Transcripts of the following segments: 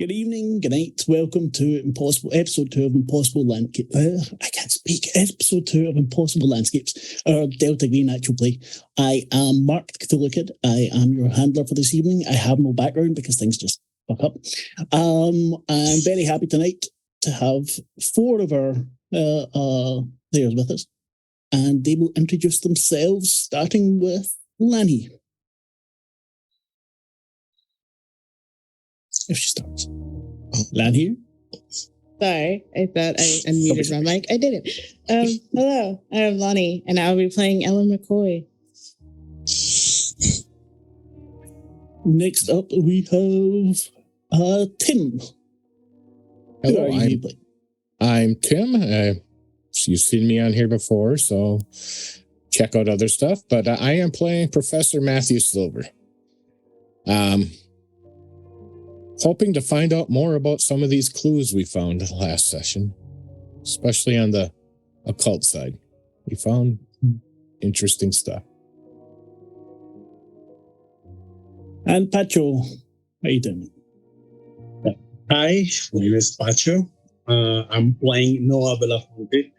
Good evening, good night. Welcome to episode 2 of Impossible Landscapes. I can't speak. Episode 2 of Impossible Landscapes, or Delta Green actual play. I am Mark, the Cthulhu Kid. I am your handler for this evening. I have no background because things just fuck up. I'm very happy tonight to have 4 of our players with us, and they will introduce themselves, starting with Lanny. If she starts. Lan here? Sorry, I thought I unmuted my mic. I didn't. Hello, I'm Lonnie, and I'll be playing Ellen McCoy. Next up, we have Tim. Hello, I'm Tim. You've seen me on here before, so check out other stuff. But I am playing Professor Matthew Silver. Hoping to find out more about some of these clues we found last session, especially on the occult side. We found interesting stuff. And Pacho, how you doing? Hi, my name is Pacho. I'm playing Noah Belafonte,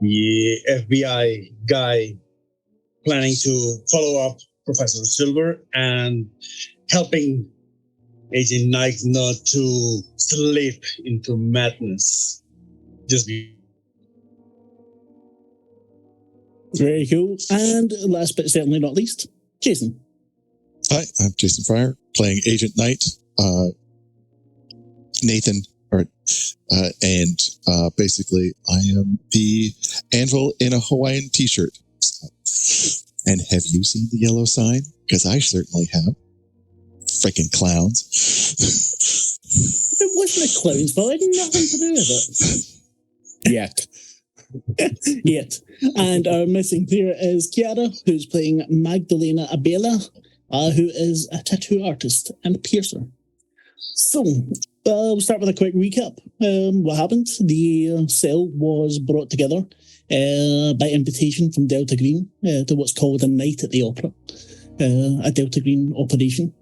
the FBI guy planning to follow up Professor Silver and helping Agent Knight not to slip into madness. Very cool. And last but certainly not least, Jason. Hi, I'm Jason Fryer, playing Agent Knight, Nathan, and basically I am the anvil in a Hawaiian t-shirt. And have you seen the yellow sign? Because I certainly have. Freaking clowns. It wasn't a clown's fault. It had nothing to do with it. Yet. And our missing player is Chiara, who's playing Magdalena Abela, who is a tattoo artist and a piercer. So, we'll start with a quick recap. What happened? The cell was brought together by invitation from Delta Green to what's called a night at the opera, a Delta Green operation.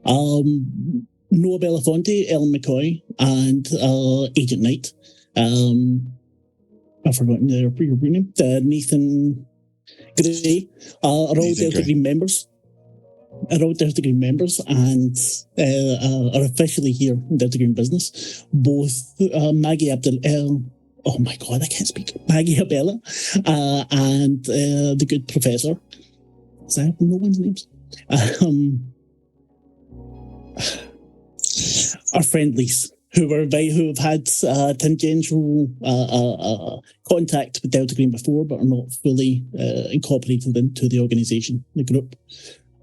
Noah Belafonte, Ellen McCoy, and Agent Knight. I've forgotten your name. Nathan Gray are all Delta Green members. And are officially here in Delta Green business. Both Maggie Abdel. Oh my God, I can't speak. Maggie Abella and the good professor. So I have no one's names. Our friendlies who have had tangential contact with Delta Green before, but are not fully incorporated into the organisation, the group.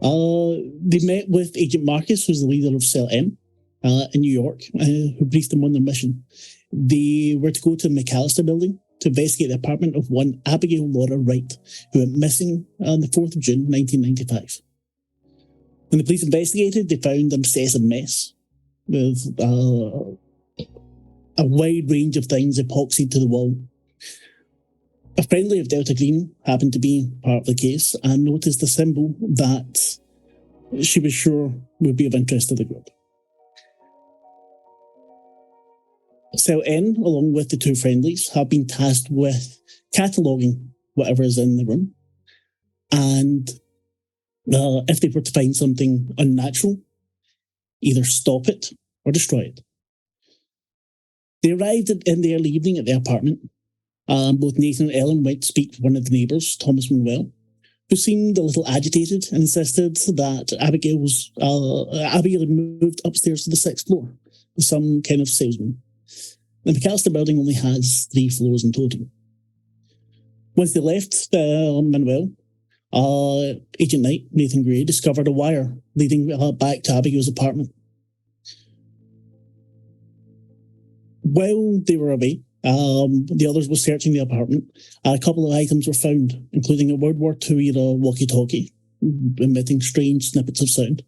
They met with Agent Marcus, who's the leader of Cell M in New York, who briefed them on their mission. They were to go to the McAllister building to investigate the apartment of one Abigail Laura Wright, who went missing on the 4th of June, 1995. When the police investigated, they found an obsessive mess with a wide range of things epoxied to the wall. A friendly of Delta Green happened to be part of the case and noticed a symbol that she was sure would be of interest to the group. Cell N, along with the 2 friendlies, have been tasked with cataloguing whatever is in the room, and if they were to find something unnatural, either stop it or destroy it. They arrived in the early evening at the apartment. Both Nathan and Ellen went to speak to one of the neighbours, Thomas Manuel, who seemed a little agitated and insisted that Abigail had moved upstairs to the 6th floor with some kind of salesman. The McAllister building only has 3 floors in total. Once they left Manuel, Agent Knight, Nathan Gray, discovered a wire leading back to Abigail's apartment. While they were away, the others were searching the apartment. A couple of items were found, including a World War II era walkie-talkie, emitting strange snippets of sound,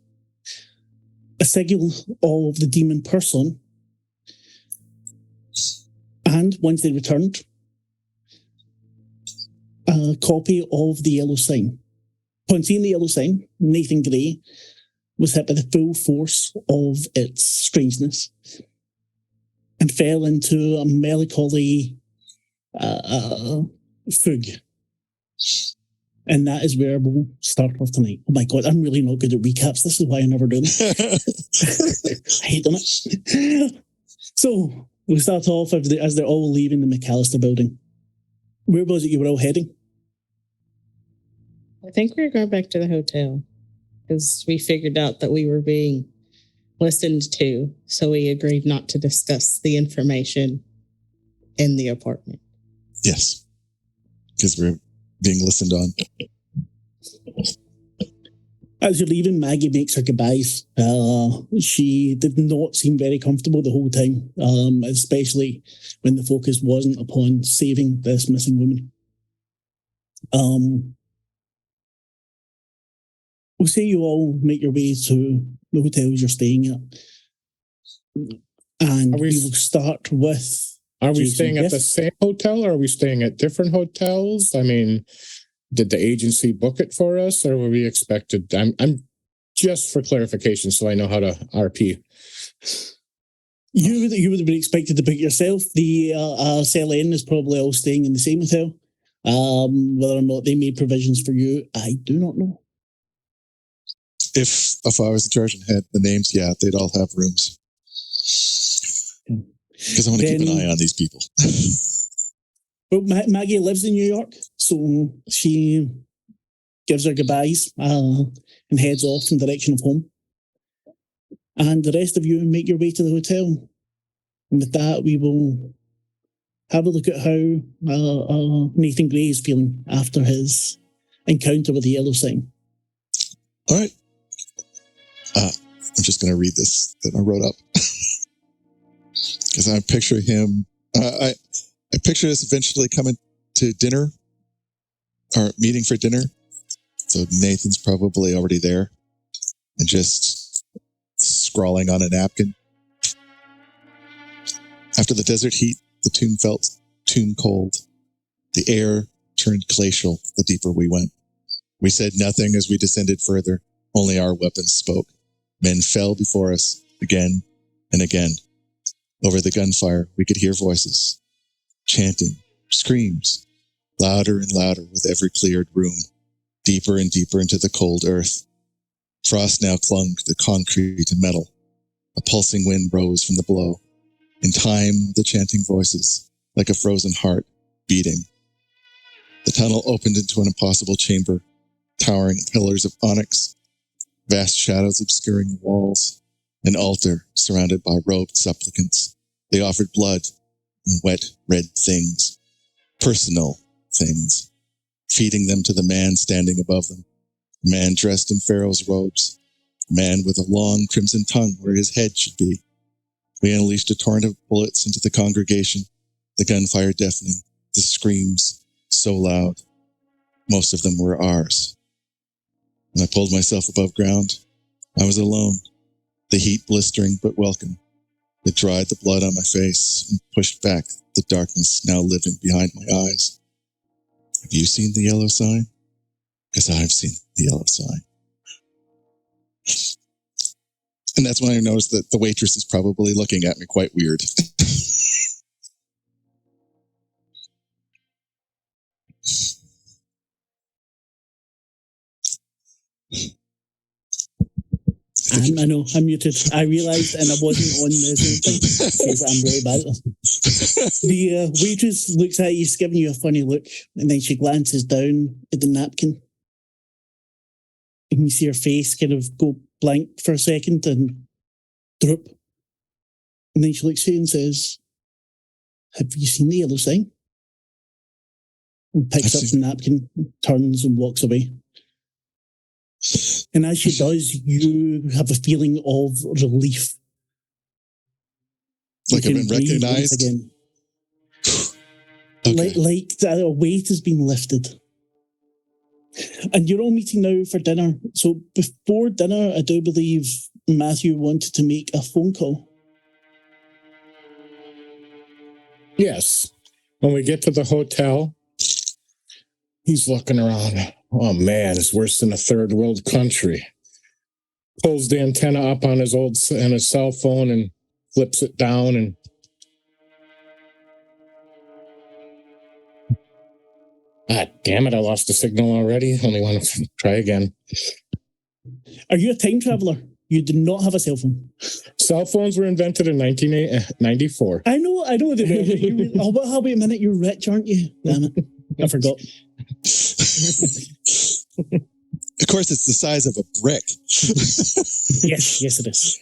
a sigil of the demon person, and once they returned, a copy of the yellow sign. Upon seeing the yellow sign, Nathan Gray was hit by the full force of its strangeness and fell into a melancholy fugue. And that is where we'll start off tonight. Oh my God, I'm really not good at recaps. This is why I never do them. I hate doing it. So we'll start off as they're all leaving the McAllister building. Where was it you were all heading? I think we were going back to the hotel because we figured out that we were being listened to. So we agreed not to discuss the information in the apartment. Yes, because we're being listened on. As you're leaving, Maggie makes her goodbyes. She did not seem very comfortable the whole time, especially when the focus wasn't upon saving this missing woman. We'll say you all make your way to the hotels you're staying at. And we will start with... Are we staying at the same hotel or are we staying at different hotels? I mean, did the agency book it for us or were we expected? I'm just for clarification so I know how to RP. You would have been expected to book yourself. The CLN is probably all staying in the same hotel. Whether or not they made provisions for you, I do not know. If I was in charge and had the names, yeah, they'd all have rooms. Because I want to keep an eye on these people. Well, Maggie lives in New York, so she gives her goodbyes and heads off in the direction of home. And the rest of you make your way to the hotel. And with that, we will have a look at how Nathan Gray is feeling after his encounter with the yellow sign. All right. I'm just going to read this that I wrote up. Because I picture him, I picture us eventually coming to dinner, or meeting for dinner. So Nathan's probably already there and just scrawling on a napkin. After the desert heat, the tomb felt tomb cold. The air turned glacial the deeper we went. We said nothing as we descended further. Only our weapons spoke. Men fell before us again and again. Over the gunfire, we could hear voices, chanting, screams, louder and louder with every cleared room, deeper and deeper into the cold earth. Frost now clung to the concrete and metal. A pulsing wind rose from the blow. In time, the chanting voices, like a frozen heart, beating. The tunnel opened into an impossible chamber, towering pillars of onyx, vast shadows obscuring the walls. An altar surrounded by robed supplicants. They offered blood and wet red things, personal things, feeding them to the man standing above them. A man dressed in pharaoh's robes, a man with a long crimson tongue where his head should be. We unleashed a torrent of bullets into the congregation, the gunfire deafening, the screams so loud. Most of them were ours. When I pulled myself above ground, I was alone. The heat blistering but welcome. It dried the blood on my face and pushed back the darkness now living behind my eyes. Have you seen the yellow sign? Because I've seen the yellow sign. And that's when I noticed that the waitress is probably looking at me quite weird. I know, I'm muted. I realised, and I wasn't on the Zoom thing. Says I'm really bad at this. The waitress looks at you, giving you a funny look, and then she glances down at the napkin. And you see her face kind of go blank for a second and droop. And then she looks at you and says, "Have you seen the yellow sign?" And picks up the napkin, turns and walks away. And as she does, you have a feeling of relief. Like I've been recognized? Again. Okay. Like a weight has been lifted. And you're all meeting now for dinner. So before dinner, I do believe Matthew wanted to make a phone call. Yes. When we get to the hotel, he's looking around. Oh man, it's worse than a third world country. Pulls the antenna up on his cell phone and flips it down and Ah, damn it! I lost the signal already. Only want to try again. Are you a time traveler? You do not have a cell phone. Cell phones were invented in 1994. I know they were. Oh, wait a minute. You're rich, aren't you? Damn it. I forgot. Of course, it's the size of a brick. Yes, it is.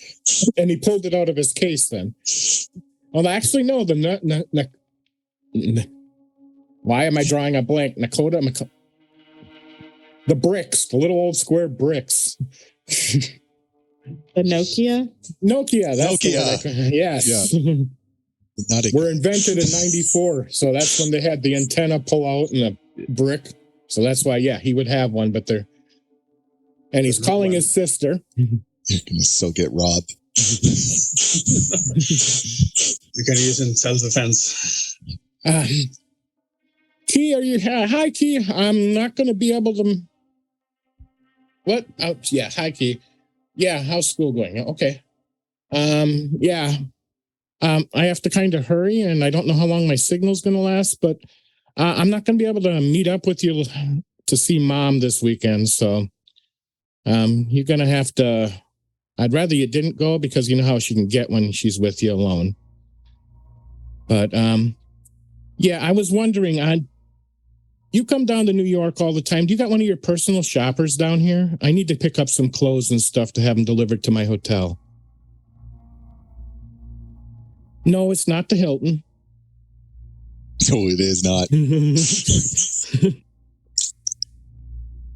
And he pulled it out of his case then. Well, actually, no. Why am I drawing a blank? The bricks, the little old square bricks. The Nokia? Nokia. That's Nokia. Yes. Yeah. Were invented in 94. So that's when they had the antenna pull out and the brick. So that's why, he would have one, but they're... And he's calling his sister. You're going to still get robbed. You can use in self-defense. Key, are you... Hi, Key. I'm not going to be able to... What? Oh, yeah, hi, Key. Yeah, how's school going? Okay. I have to kind of hurry, and I don't know how long my signal's going to last, but I'm not going to be able to meet up with you to see Mom this weekend, so you're going to have to... I'd rather you didn't go because you know how she can get when she's with you alone. But, I was wondering, you come down to New York all the time. Do you got one of your personal shoppers down here? I need to pick up some clothes and stuff to have them delivered to my hotel. No, it's not the Hilton. No, it is not.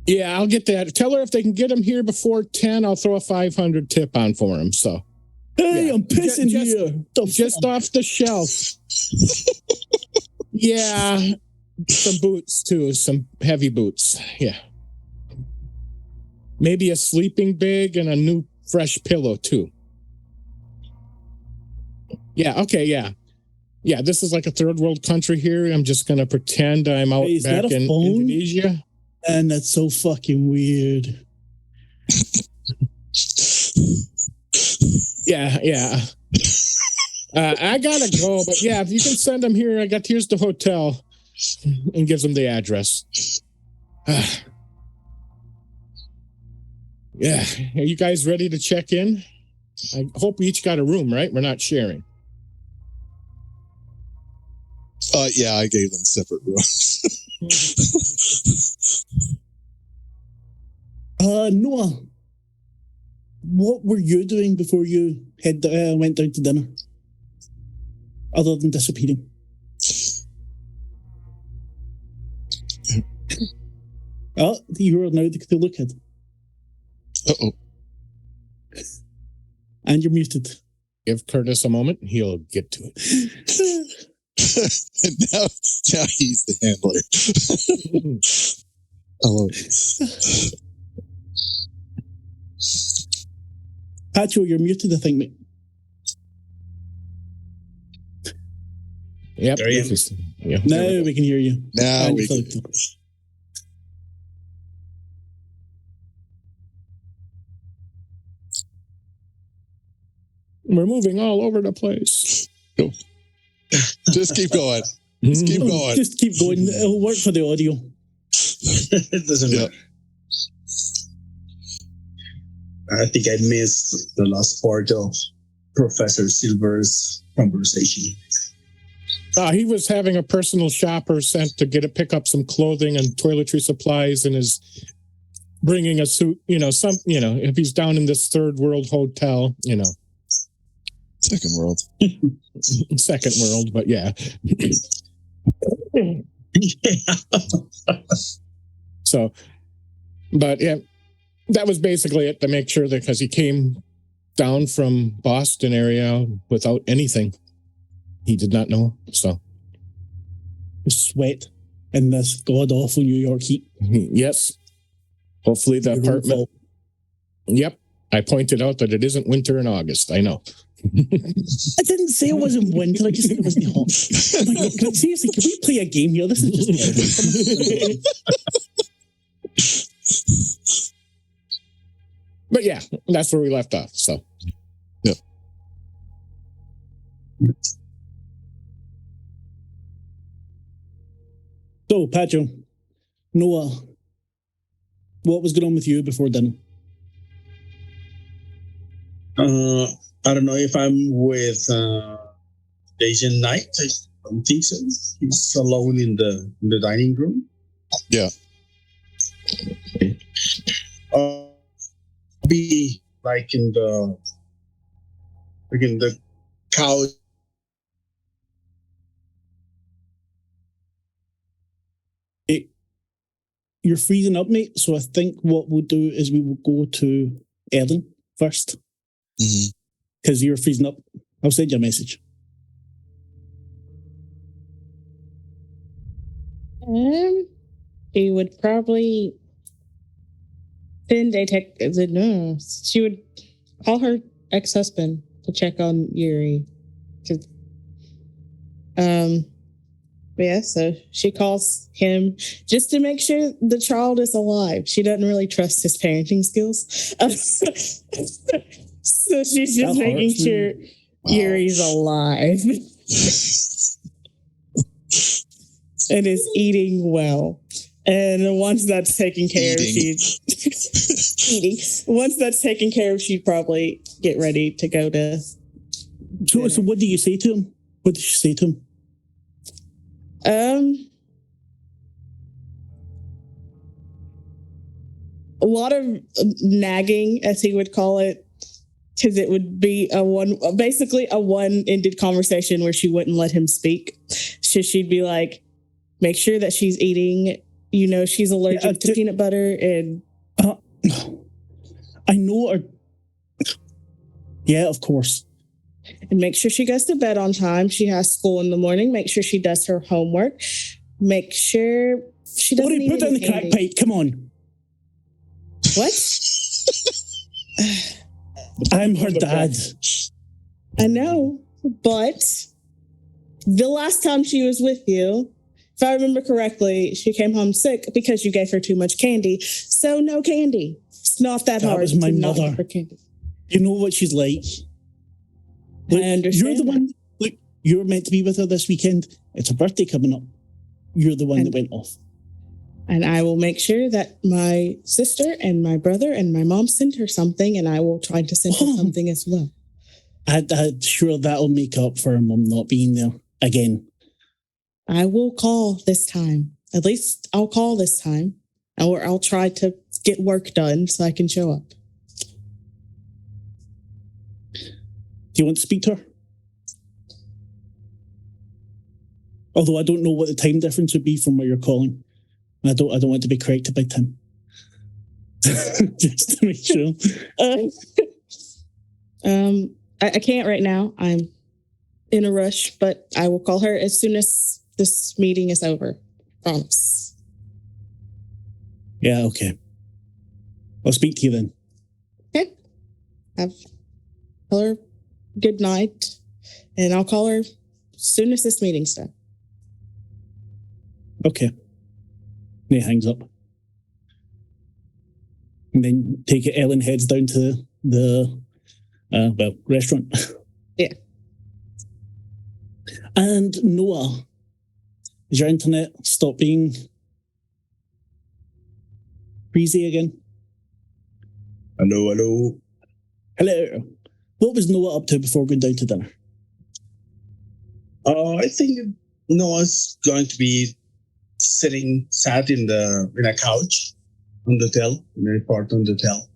Yeah, I'll get that. Tell her if they can get them here before 10, I'll throw a 500 tip on for them. So, hey, I'm pissing here. Just off the shelf. Yeah, some boots too, some heavy boots. Yeah, maybe a sleeping bag and a new fresh pillow too. Yeah. Okay. Yeah. This is like a third world country here. I'm just gonna pretend I'm out back in Indonesia. And that's so fucking weird. Yeah. I gotta go, but if you can send them here, here's the hotel, and gives them the address. Yeah, are you guys ready to check in? I hope we each got a room, right? We're not sharing. Yeah, I gave them separate rooms. Noah, what were you doing before you went down to dinner? Other than disappearing. Oh, you are now the Cthulhu Kid. Uh-oh. And you're muted. Give Curtis a moment. He'll get to it. And now he's the handler. Hello. Pacho, you're muted, I think, mate. Yep. Now we can hear you. Now we can. We're moving all over the place. Just keep going. Just keep going. Just keep going. It'll work for the audio. It doesn't matter. I think I missed the last part of Professor Silver's conversation. He was having a personal shopper sent to pick up some clothing and toiletry supplies, and is bringing a suit. If he's down in this third world hotel, Second world. Second world, but yeah. So, but that was basically it, to make sure that, because he came down from Boston area without anything. He did not know. So, sweat in this god awful New York heat. Yes. Hopefully the apartment. Yep. I pointed out that it isn't winter in August. I know. I didn't say it wasn't winter. I just said it wasn't hot. Seriously, can we play a game here? This is just. But yeah, that's where we left off. So, yeah. So, Pacho, Noah, what was going on with you before dinner? I don't know if I'm with Asian Knight. I don't think so. He's alone in the dining room. Yeah. Be like in the couch. You're freezing up, mate. So I think what we'll do is we will go to Ellen first. Because you're freezing up. I'll send you a message. She would probably send a text. No, she would call her ex-husband to check on Yuri. Yeah, so she calls him just to make sure the child is alive. She doesn't really trust his parenting skills. So she's just making sure Yuri's alive and is eating well. And once that's taken care of, Once that's taken care of, she'd probably get ready to go to. So what do you say to him? What did you say to him? A lot of nagging, as he would call it, because it would be basically a one-ended conversation where she wouldn't let him speak. So she'd be like, make sure that she's eating, she's allergic to peanut butter and... I know her. Yeah, of course. And make sure she goes to bed on time. She has school in the morning. Make sure she does her homework. Make sure she doesn't eat put down the crack pipe. Come on. What? I'm her dad. I know, but the last time she was with you, if I remember correctly, she came home sick because you gave her too much candy. So no candy. It's not that hard. That was my not mother. give her candy. You know what she's like. I understand. You're the one. Look, you're meant to be with her this weekend. It's her birthday coming up. You're the one that went off. And I will make sure that my sister and my brother and my mom send her something, and I will try to send her something as well. I'm sure that'll make up for her mom not being there again. I will call this time. At least I'll call this time. Or I'll try to get work done so I can show up. Do you want to speak to her? Although I don't know what the time difference would be from where you're calling. I don't want to be corrected by Tim. Just to make sure. I can't right now. I'm in a rush, but I will call her as soon as this meeting is over. Promise. Yeah, okay. I'll speak to you then. Okay. Tell her good night, and I'll call her as soon as this meeting's done. Okay. And he hangs up. And then take it, Ellen heads down to the restaurant. Yeah. And Noah, is your internet stop being breezy again? Hello. Hello. What was Noah up to before going down to dinner? I think Noah's going to be sat in a couch on the hotel, in a part on the hotel,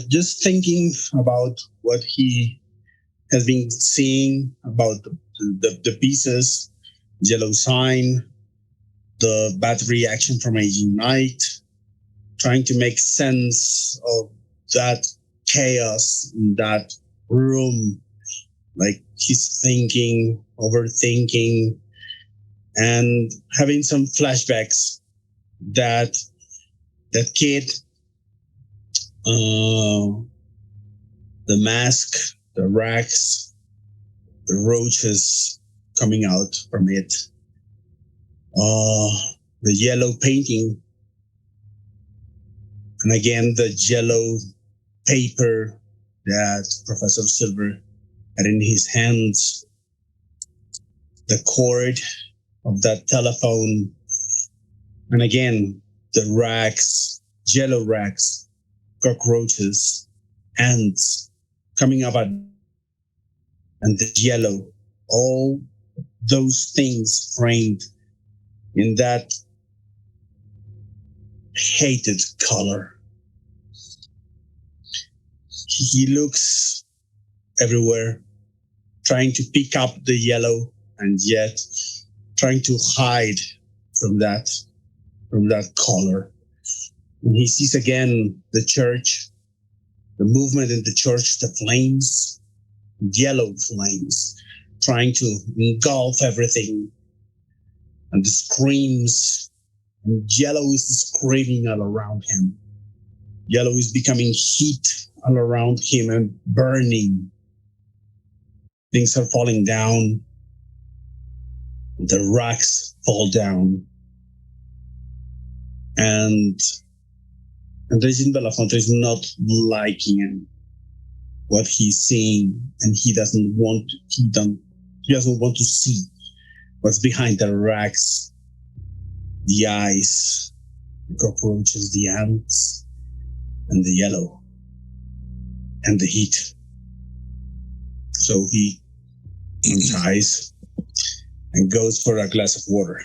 just thinking about what he has been seeing about the pieces, yellow sign, the bad reaction from Aging Knight, trying to make sense of that chaos in that room. Like he's thinking, overthinking, and having some flashbacks that kid, the mask, the racks, the roaches coming out from it, the yellow painting, and again the yellow paper that Professor Silver had in his hands, the cord of that telephone, And again, the racks, yellow racks, cockroaches, ants coming up at, and the yellow, all those things framed in that hated color. He looks everywhere, trying to pick up the yellow and yet trying to hide from that color. And he sees again the church, the movement in the church, the flames, yellow flames, trying to engulf everything. And the screams, and yellow is screaming all around him. Yellow is becoming heat all around him and burning. Things are falling down. The racks fall down. And Regine Belafonte is not liking what he's seeing, and he doesn't want to see what's behind the racks, the eyes, the cockroaches, the ants, and the yellow, and the heat. So he unties and goes for a glass of water.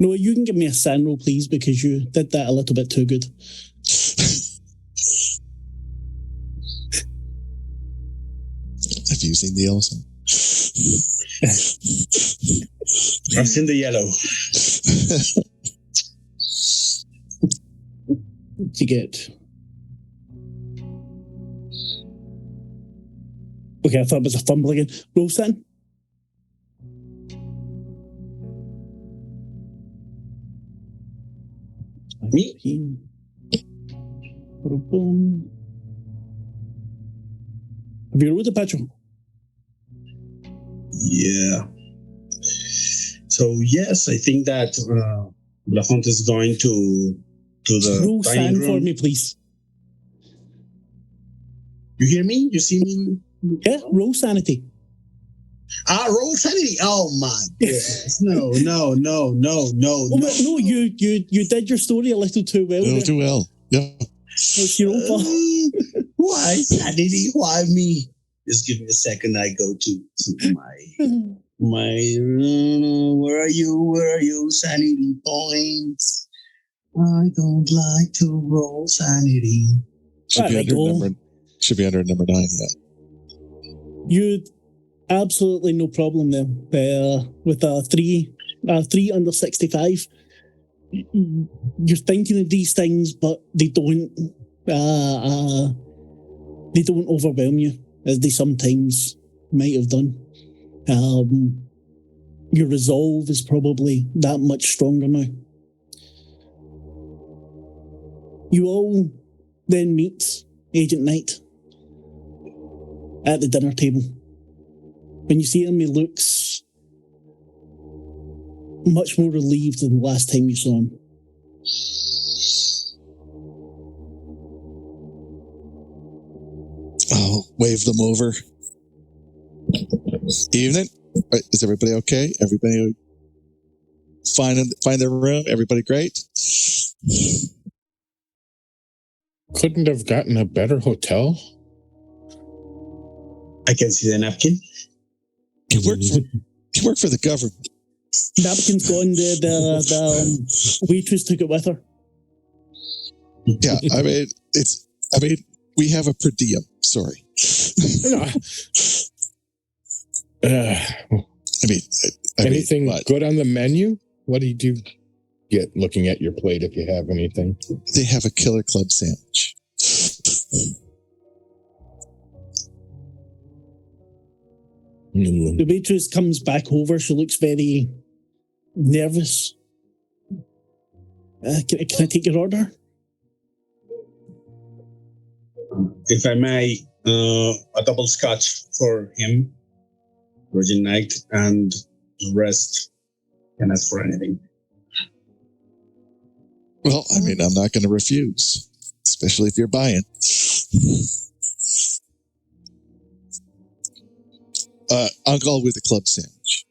No, you can give me a sand roll, please, because you did that a little bit too good. Have you seen the yellow sign? I've seen the yellow. To get. Okay, I thought it was a fumble again. Roll sand. Me? Have you rolled the petrol? Yeah. So yes, I think that Belafonte is going to the roll dining sand room. for me, please. You hear me? You see me? Yeah, roll sanity. Roll sanity. Oh my goodness. No. Oh, no, you did your story a little too well. It'll do well. Yeah. It's your own fault. Why sanity? Why me? Just give me a second. I go to my where are you? Sanity points. I don't like to roll sanity. Should be under number 9, yeah. You absolutely no problem there. With a 3 under 65. You're thinking of these things, but they don't overwhelm you as they sometimes might have done. Your resolve is probably that much stronger now. You all then meet Agent Knight at the dinner table. When you see him, he looks much more relieved than the last time you saw him. I'll wave them over. Evening. Is everybody okay? Everybody find their room? Everybody great? Couldn't have gotten a better hotel. I can see the napkin. You work for the government. Napkin's gone. The waitress took it with her. Yeah, we have a per diem. Sorry. Anything good on the menu? What did you get looking at your plate, if you have anything? They have a Killer Club sandwich. The waitress comes back over. She looks very nervous. Can I take your order? If I may, a double scotch for him, Virgin Knight, and the rest can ask for anything. Well, I mean, I'm not going to refuse, especially if you're buying. I'll go with the club sandwich.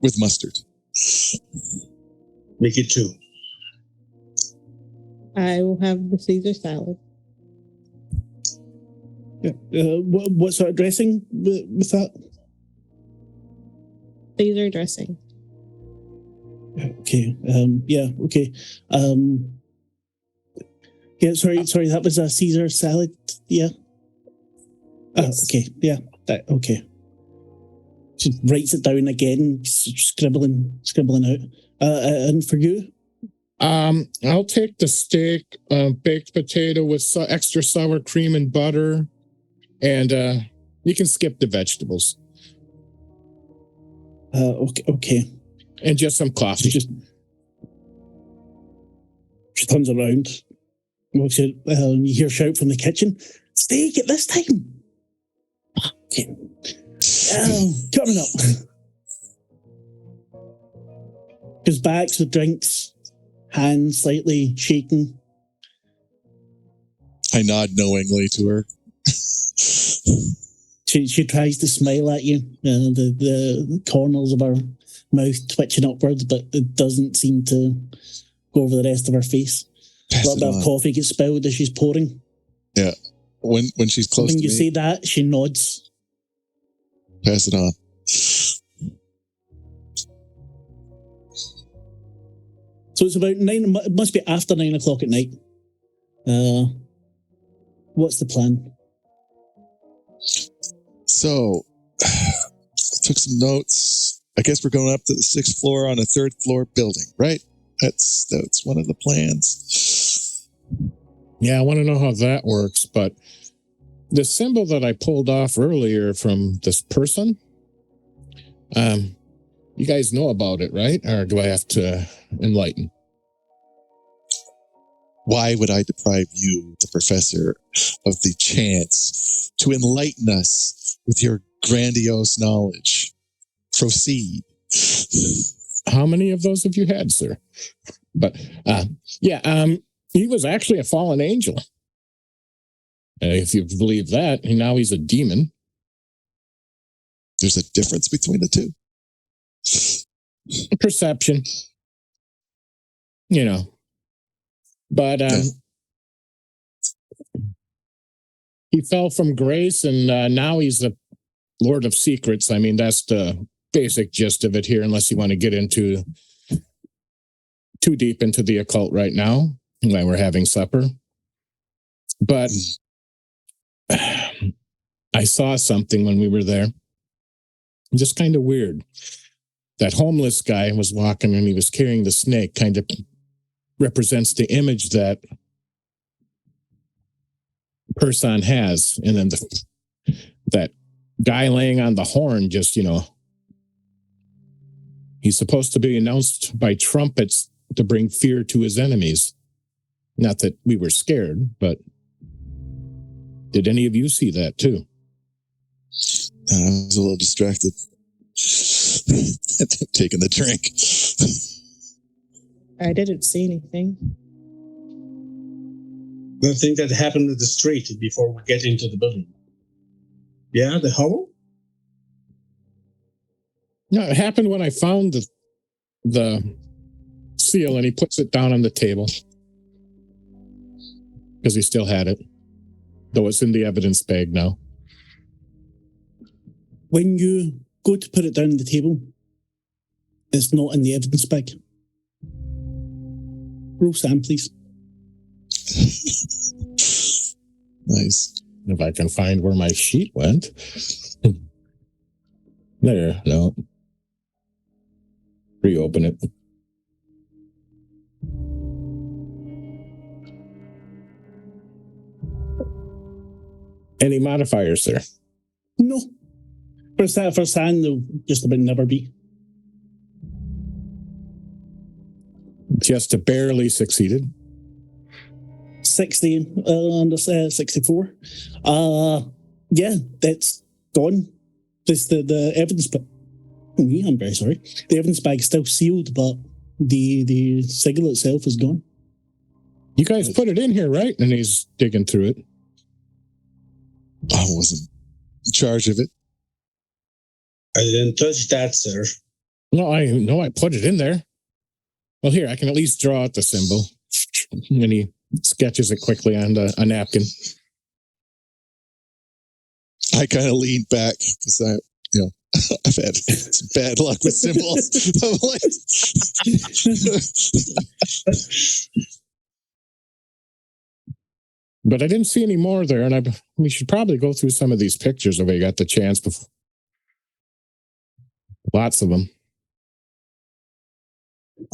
with mustard. Make it 2. I will have the Caesar salad. What sort of dressing with that? Caesar dressing. Okay. Yeah. Okay. Yeah. Sorry. That was a Caesar salad. Yeah. Yes. Okay. Yeah. Okay. She writes it down again, scribbling out. And for you? I'll take the steak, baked potato with extra sour cream and butter, and you can skip the vegetables. Okay. And just some coffee. She turns around. Walks out, you hear a shout from the kitchen. Steak at this time. Okay. Coming up. Goes back to the drinks, hands slightly shaking. I nod knowingly to her. She tries to smile at you, the corners of her mouth twitching upwards, but it doesn't seem to go over the rest of her face. A little bit of coffee gets spilled as she's pouring. Yeah. When she's close to me. When you say that, she nods. Pass it on. So it's about 9, it must be after 9 o'clock at night. What's the plan? So, took some notes. I guess we're going up to the 6th floor on a 3rd floor building, right? That's one of the plans. Yeah, I want to know how that works, but the symbol that I pulled off earlier from this person, you guys know about it, right? Or do I have to enlighten? Why would I deprive you, the professor, of the chance to enlighten us with your grandiose knowledge? Proceed. How many of those have you had, sir? But he was actually a fallen angel. If you believe that, and now he's a demon. There's a difference between the two. Perception. But he fell from grace, and now he's the Lord of Secrets. I mean, that's the basic gist of it here, unless you want to get into too deep into the occult right now, while we're having supper. But I saw something when we were there. Just kind of weird. That homeless guy was walking and he was carrying the snake, kind of represents the image that person has. And then that guy laying on the horn, just, he's supposed to be announced by trumpets to bring fear to his enemies. Not that we were scared, but did any of you see that too? I was a little distracted. Taking the drink. I didn't see anything. The thing that happened in the street before we get into the building. Yeah, the hovel? No, it happened when I found the seal and he puts it down on the table. Because he still had it. Though it's in the evidence bag now. When you go to put it down on the table, it's not in the evidence bag. Roll Sam, please. Nice. If I can find where my sheet went. There, no. Reopen it. Any modifiers, sir? No. For Sam, there'll just about never be. Just barely succeeded. 60 under 64. Yeah, that's gone. This the evidence bag. I'm very sorry. The evidence bag is still sealed, but the sigil itself is gone. You guys put it in here, right? And he's digging through it. I wasn't in charge of it. I didn't touch that, sir. No, I know I put it in there. Well, here, I can at least draw out the symbol. And he sketches it quickly on a napkin. I kind of lean back because I've had some bad luck with symbols. I'm like, But I didn't see any more there, and we should probably go through some of these pictures if we got the chance. Before. Lots of them.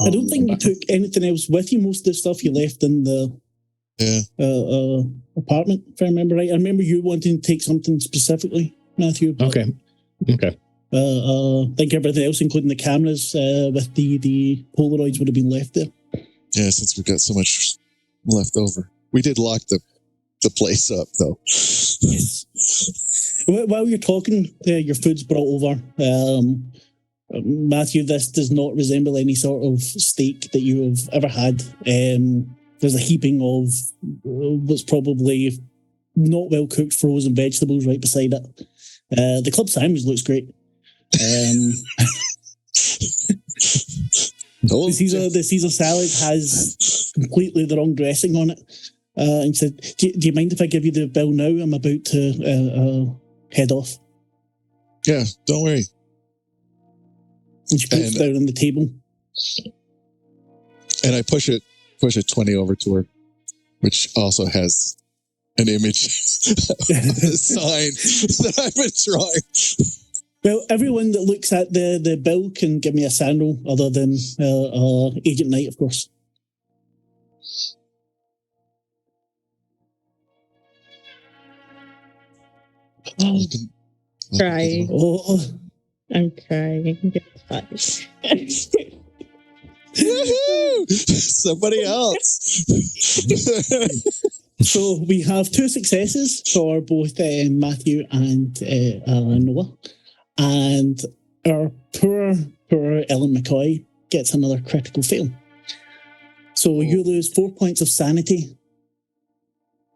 I don't think you took anything else with you. Most of the stuff you left in the apartment, if I remember right. I remember you wanting to take something specifically, Matthew. Okay. I think everything else, including the cameras with the Polaroids, would have been left there. Yeah, since we've got so much left over. We did lock the place up, though. Yes. While you're talking, your food's brought over. Matthew, this does not resemble any sort of steak that you have ever had. There's a heaping of what's probably not well cooked frozen vegetables right beside it. The club sandwich looks great. The Caesar salad has completely the wrong dressing on it. And said, do you mind if I give you the bill now? I'm about to head off. Yeah, don't worry. And she puts down on the table. And I push it 20 over to her, which also has an image of a sign that I've been drawing. Well, everyone that looks at the bill can give me a sand roll, other than Agent Knight, of course. Crying. Oh. I'm crying. Woohoo! Somebody else. So we have 2 successes for both Matthew and Noah. And our poor Ellen McCoy gets another critical fail. So you lose 4 points of sanity.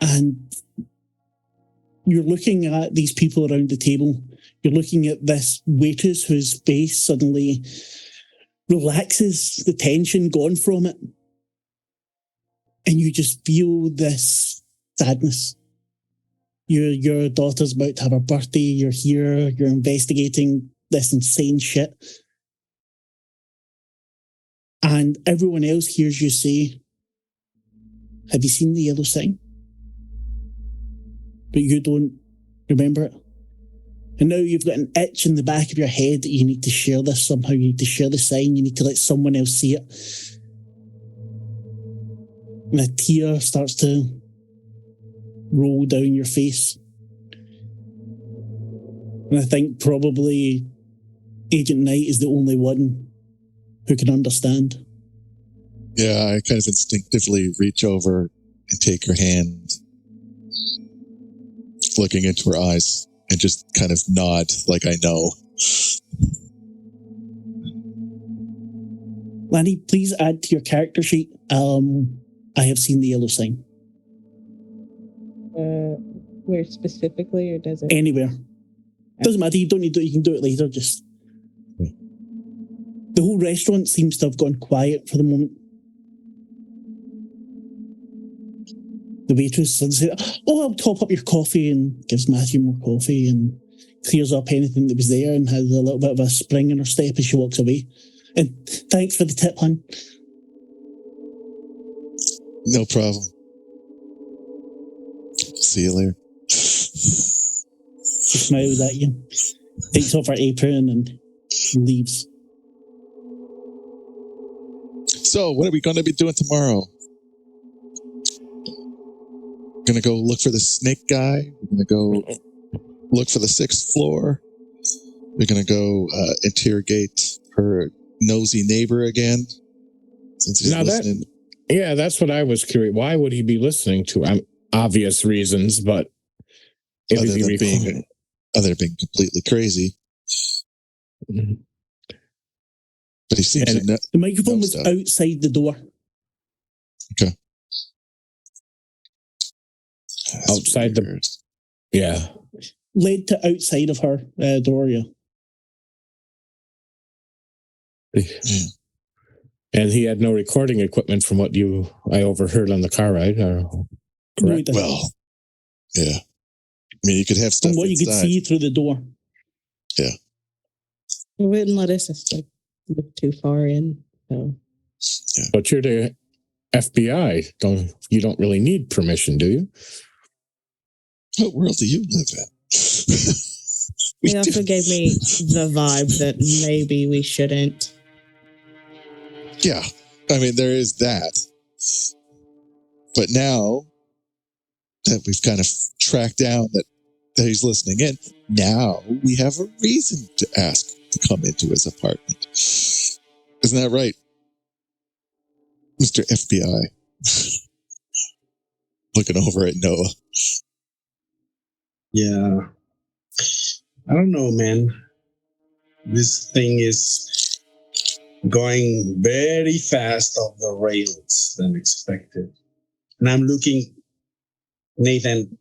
And you're looking at these people around the table. You're looking at this waitress whose face suddenly relaxes, the tension gone from it. And you just feel this sadness. Your daughter's about to have her birthday. You're here. You're investigating this insane shit. And everyone else hears you say, "Have you seen the yellow sign?" But you don't remember it. And now you've got an itch in the back of your head that you need to share this somehow. You need to share the sign. You need to let someone else see it. And a tear starts to roll down your face. And I think probably Agent Knight is the only one who can understand. Yeah, I kind of instinctively reach over and take her hand, looking into her eyes, and just kind of nod like I know. Lanny, please add to your character sheet. I have seen the yellow sign. Where specifically, or does it? Anywhere. Doesn't matter. You don't need to. You can do it later. Just the whole restaurant seems to have gone quiet for the moment. The waitress says, "Oh, I'll top up your coffee," and gives Matthew more coffee and clears up anything that was there and has a little bit of a spring in her step as she walks away. And thanks for the tip, hon. No problem. See you later. She smiles at you, takes off her apron and leaves. So, what are we going to be doing tomorrow? Going to go look for the snake guy. We're going to go look for the 6th floor. We're going to go interrogate her nosy neighbor again. Since he's listening. That's what I was curious. Why would he be listening to? Obvious reasons, but other than being completely crazy. Mm-hmm. But he seems to know. The microphone was outside the door. Okay. Outside weird. Yeah. Led to outside of her door, yeah. And he had no recording equipment from what I overheard on the car ride. Correct? Well, yeah. I mean, you could have stuff From what inside. you could see through the door. It wouldn't let us just like look too far in. So. Yeah. But you're the FBI. You don't really need permission, do you? What world do you live in? It also gave me the vibe that maybe we shouldn't. Yeah. I mean, there is that. But now that we've kind of tracked down that he's listening in, now we have a reason to ask to come into his apartment. Isn't that right, Mr. FBI? Looking over at Noah. Yeah. I don't know, man. This thing is going very fast off the rails than expected. And I'm looking Nathan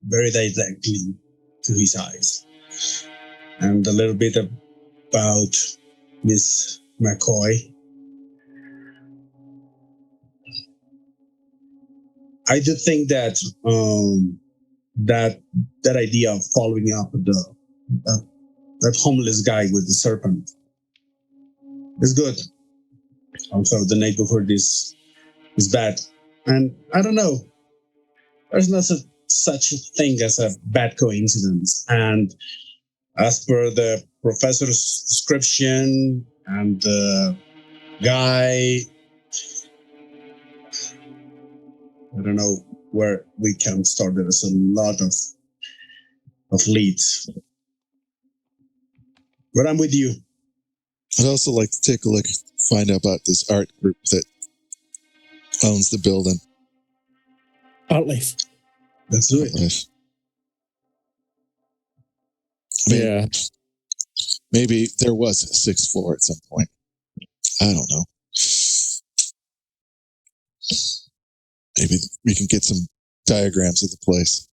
very directly to his eyes. And a little bit about Miss McCoy. I do think that that idea of following up that homeless guy with the serpent is good. Also, the neighborhood is bad, and I don't know. There's not such a thing as a bad coincidence. And as per the professor's description and the guy, I don't know where we can start. There's a lot of leads. But I'm with you. I'd also like to take a look, find out about this art group that owns the building. Art Life. Let's do it. Yeah. Maybe there was a sixth floor at some point. I don't know. Maybe we can get some diagrams of the place.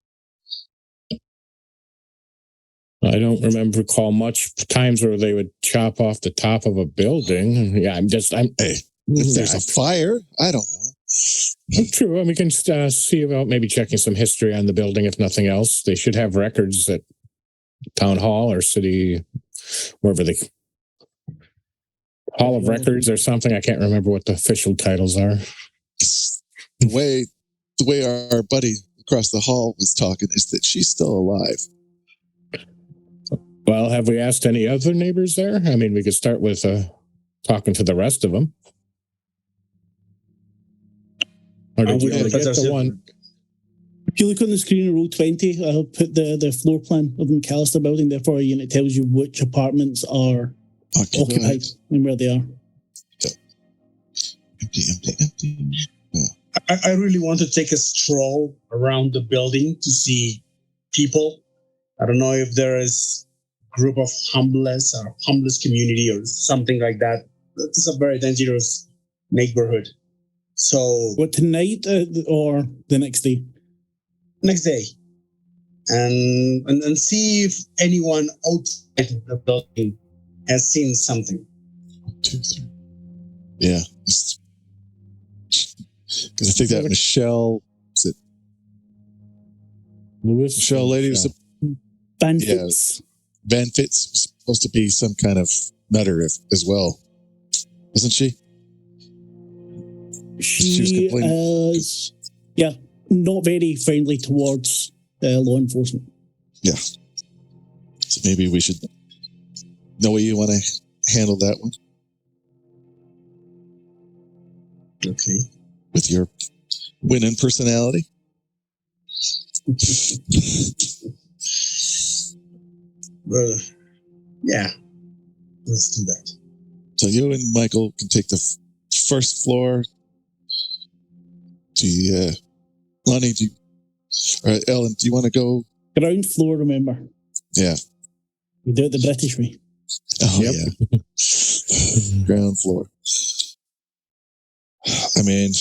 I don't recall much times where they would chop off the top of a building. Yeah, Hey, if there's a fire, I don't know. True. And we can see about maybe checking some history on the building, if nothing else. They should have records at town hall or city, wherever they... Hall of Records or something. I can't remember what the official titles are. The way our buddy across the hall was talking is that she's still alive. Well, have we asked any other neighbors there? I mean, we could start with talking to the rest of them. Or did you only get the one? If you look on the screen of roll 20, I'll put the floor plan of the McAllister building there for you, and it tells you which apartments are occupied and where they are. Empty. I really want to take a stroll around the building to see people. I don't know if there is a group of homeless or homeless community or something like that. It's a very dangerous neighborhood. So, what, tonight or the next day? Next day, and see if anyone outside the building has seen something. 1, 2, 3. Yeah, because I think that Michelle, is it Lewis? Michelle lady was Van Fitz. Van Fitz was supposed to be some kind of nutter as well, wasn't she? She is, not very friendly towards law enforcement. Yeah. So maybe we should... Noah, you want to handle that one? Okay. With your winning personality? Well, yeah. Let's do that. So you and Michael can take the first floor to... Lonnie, Ellen, do you want to go? Ground floor, remember? Yeah. We do it the British way. Oh, yeah. Ground floor. I mean,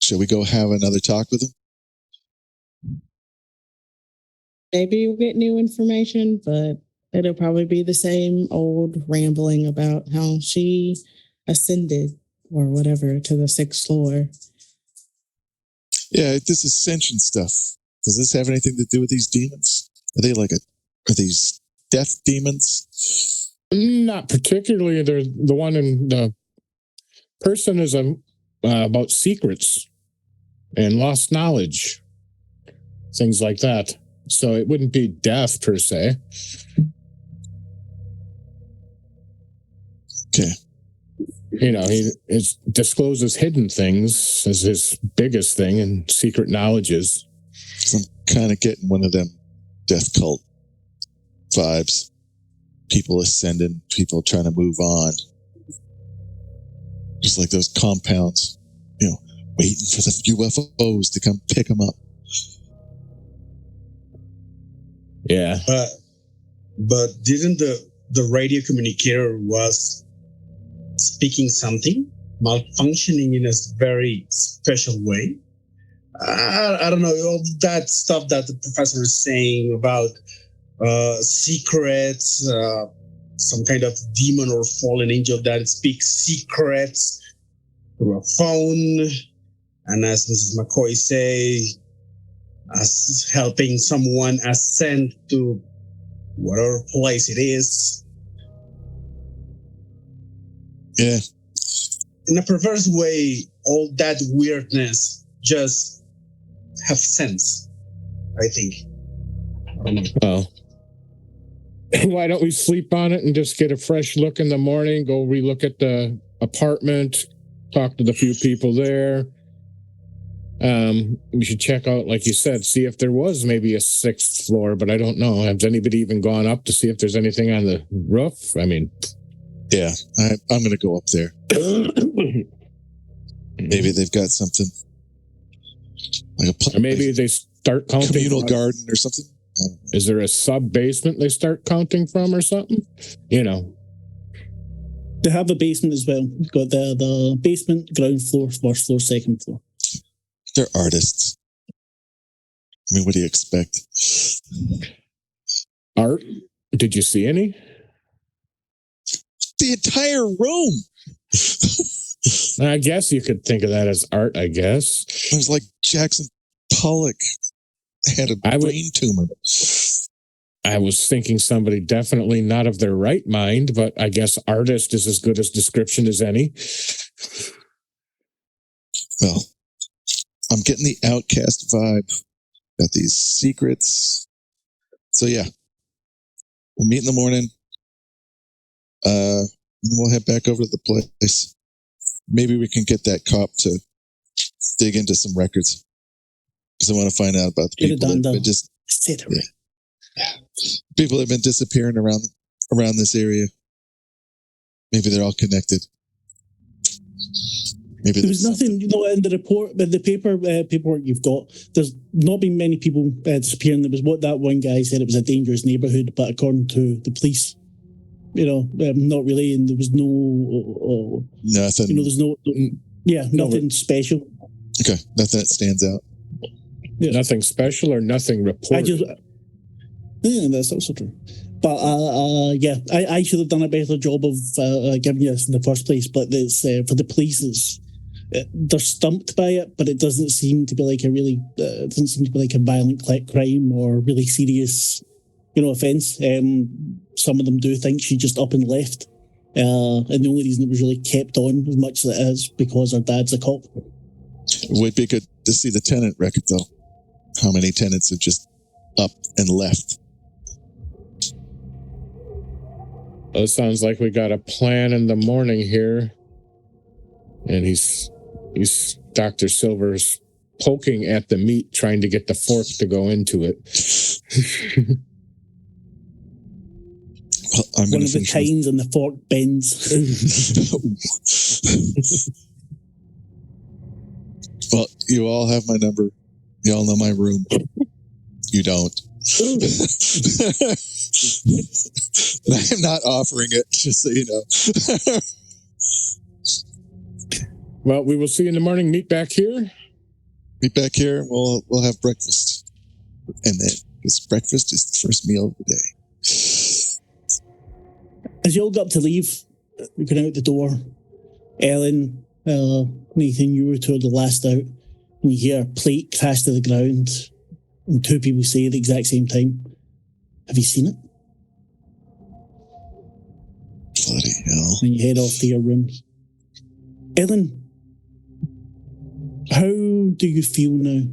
shall we go have another talk with them? Maybe we'll get new information, but It'll probably be the same old rambling about how she ascended or whatever to the 6th floor. Yeah, this ascension stuff. Does this have anything to do with these demons? Are these death demons? Not particularly. The one in the person is about secrets and lost knowledge, things like that. So it wouldn't be death per se. Okay. He discloses hidden things as his biggest thing, and secret knowledges. I'm kind of getting one of them death cult vibes. People ascending, people trying to move on. Just like those compounds, waiting for the UFOs to come pick them up. Yeah. But didn't the radio communicator was speaking something, malfunctioning in a very special way? I don't know, all that stuff that the professor is saying about secrets, some kind of demon or fallen angel that speaks secrets through a phone, and as Mrs. McCoy say, as helping someone ascend to whatever place it is. Yeah. In a perverse way, all that weirdness just have sense, I think. Well, why don't we sleep on it and just get a fresh look in the morning, go relook at the apartment, talk to the few people there. We should check out, like you said, see if there was maybe a 6th floor, but I don't know. Has anybody even gone up to see if there's anything on the roof? I mean, yeah, I'm going to go up there. Maybe they've got something like or maybe they start counting communal garden or something. Is there a sub basement they start counting from or something? They have a basement as well. You've got the basement, ground floor, first floor, second floor. They're artists. I mean, what do you expect? Art? Did you see any? The entire room. I guess you could think of that as art, I guess. It was like Jackson Pollock had a brain tumor. I was thinking somebody definitely not of their right mind, but I guess artist is as good as description as any. Well, I'm getting the outcast vibe. Got these secrets. So yeah, we'll meet in the morning. And we'll head back over to the place. Maybe we can get that cop to dig into some records, because I want to find out about the people that have been just people have been disappearing around this area. Maybe they're all connected. Maybe there was nothing, in the report, but the paperwork you've got. There's not been many people disappearing. There was what that one guy said, it was a dangerous neighborhood, but according to the police, not really, and there was no nothing. There's nothing special. Okay, nothing that stands out. Yeah. Nothing special or nothing reported. That's also true. But I should have done a better job of giving you this in the first place. But it's for the police, they're stumped by it, but it doesn't seem to be like a violent crime or really serious, offence. Some of them do think she just up and left, and the only reason it was really kept on as much as it is because her dad's a cop. It would be good to see the tenant record, though. How many tenants have just up and left? Well, it sounds like we got a plan in the morning here, and he's Dr. Silver's poking at the meat, trying to get the fork to go into it. Well, I'm one of the tines and the fork bends. Well, you all have my number. You all know my room. You don't. I'm not offering it, just so you know. Well, we will see you in the morning. Meet back here. Meet back here. We'll have breakfast, and then because breakfast is the first meal of the day. As you all got up to leave, you're going out the door. Ellen, Nathan, you were two of the last out. And you hear a plate crash to the ground. And two people say at the exact same time, "Have you seen it?" Bloody hell. And you head off to your rooms. Ellen, how do you feel now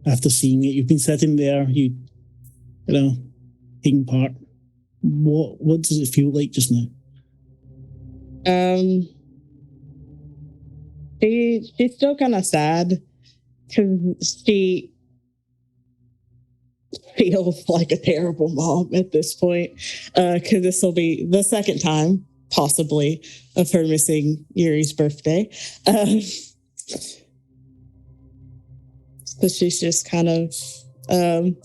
after seeing it? You've been sitting there, you know, taking part. What does it feel like just now? She's still kind of sad because she feels like a terrible mom at this point. Because this will be the second time, possibly, of her missing Yuri's birthday. So she's just kind of, I'm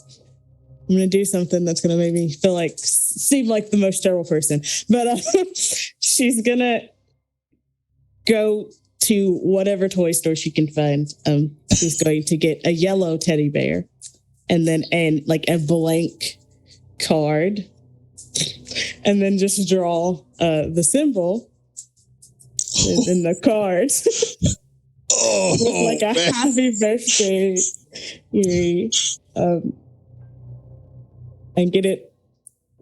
going to do something that's going to make me seem like the most terrible person. But she's going to go to whatever toy store she can find. She's going to get a yellow teddy bear and then a blank card and then just draw the symbol in the card. With a man. happy birthday, Yuri. And get it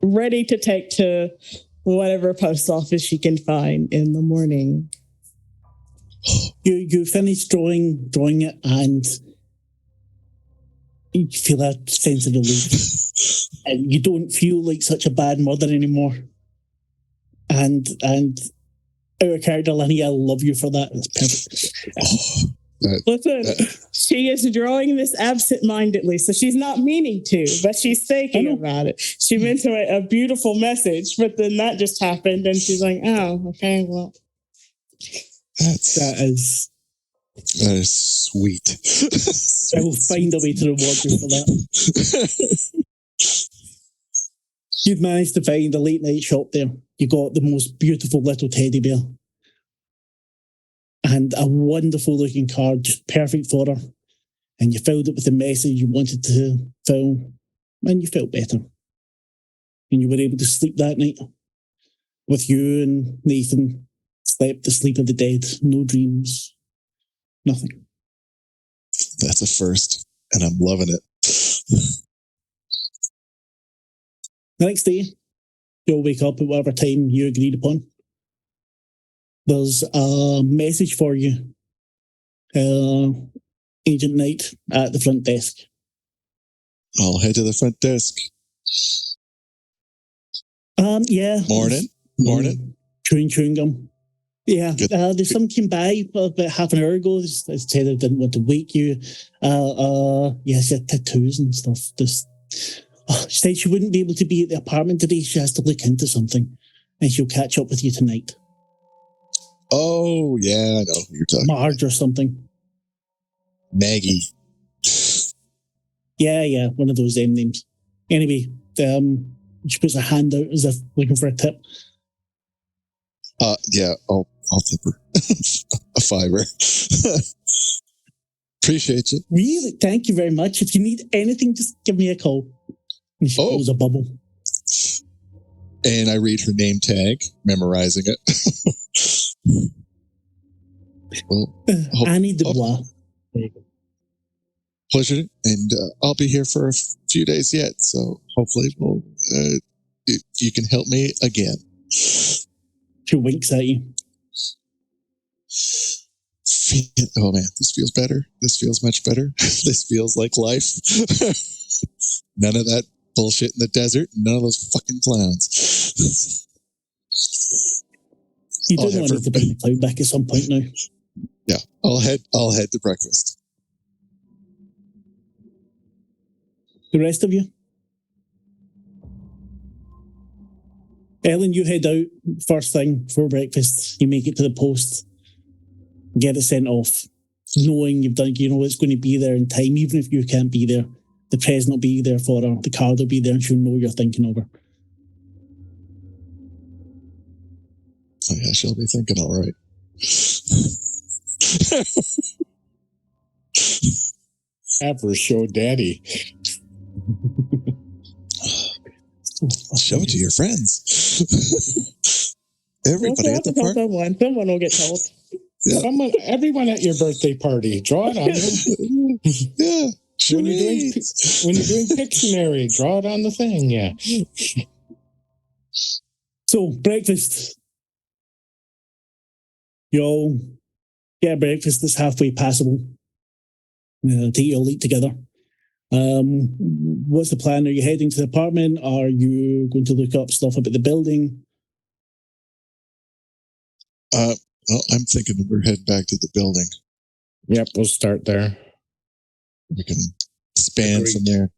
ready to take to whatever post office she can find in the morning. You finish drawing it, and you feel a sense of relief. And you don't feel like such a bad mother anymore. And our character, Lenny, I love you for that. It's perfect. Listen, she is drawing this absent-mindedly, so she's not meaning to, but she's thinking about it. She meant to write a beautiful message, but then that just happened, and she's like, "Oh, okay, well." That is sweet. I will find a way to reward you for that. You've managed to find a late night shop there. You got the most beautiful little teddy bear. And a wonderful looking card, just perfect for her. And you filled it with the message you wanted to fill. And you felt better. And you were able to sleep that night. With you and Nathan. Slept the sleep of the dead. No dreams. Nothing. That's a first. And I'm loving it. The next day, you'll wake up at whatever time you agreed upon. There's a message for you. Agent Knight at the front desk. I'll head to the front desk. Yeah. Morning. Chewing gum. Yeah. There's some came by about half an hour ago. They said they didn't want to wake you. Yes, she had tattoos and stuff. She said she wouldn't be able to be at the apartment today. She has to look into something. And she'll catch up with you tonight. Oh, yeah, I know who you're talking Marge or something. Maggie. Yeah, one of those names. Anyway, she puts her hand out as if looking for a tip. Yeah, I'll tip her a $5. Appreciate you. Really, thank you very much. If you need anything, just give me a call. And she pulls a bubble. And I read her name tag, memorizing it. Well, Annie Dubois. There you go. Pleasure, and I'll be here for a few days yet, so hopefully you can help me again. She winks at you. Oh man, this feels better. This feels much better. This feels like life. None of that bullshit in the desert. None of those fucking clowns. You do know I need to bring the cloud back at some point now. Yeah, I'll head to breakfast. The rest of you? Ellen, you head out first thing for breakfast. You make it to the post. Get it sent off. Knowing you've done, it's going to be there in time. Even if you can't be there, the present will be there for her. The card will be there and she'll know you're thinking of her. Oh yeah, she'll be thinking all right. Ever show daddy. Show it to your friends. Everybody We'll at the have to tell party. someone. Someone will get told. Yeah. Everyone at your birthday party, draw it on them. Yeah. When you're doing charades. Pictionary, draw it on the thing. Yeah. So, breakfast. You all get breakfast that's halfway passable. Take your eat together. What's the plan? Are you heading to the apartment? Are you going to look up stuff about the building? Well, I'm thinking we're heading back to the building. Yep, we'll start there. We can span from there.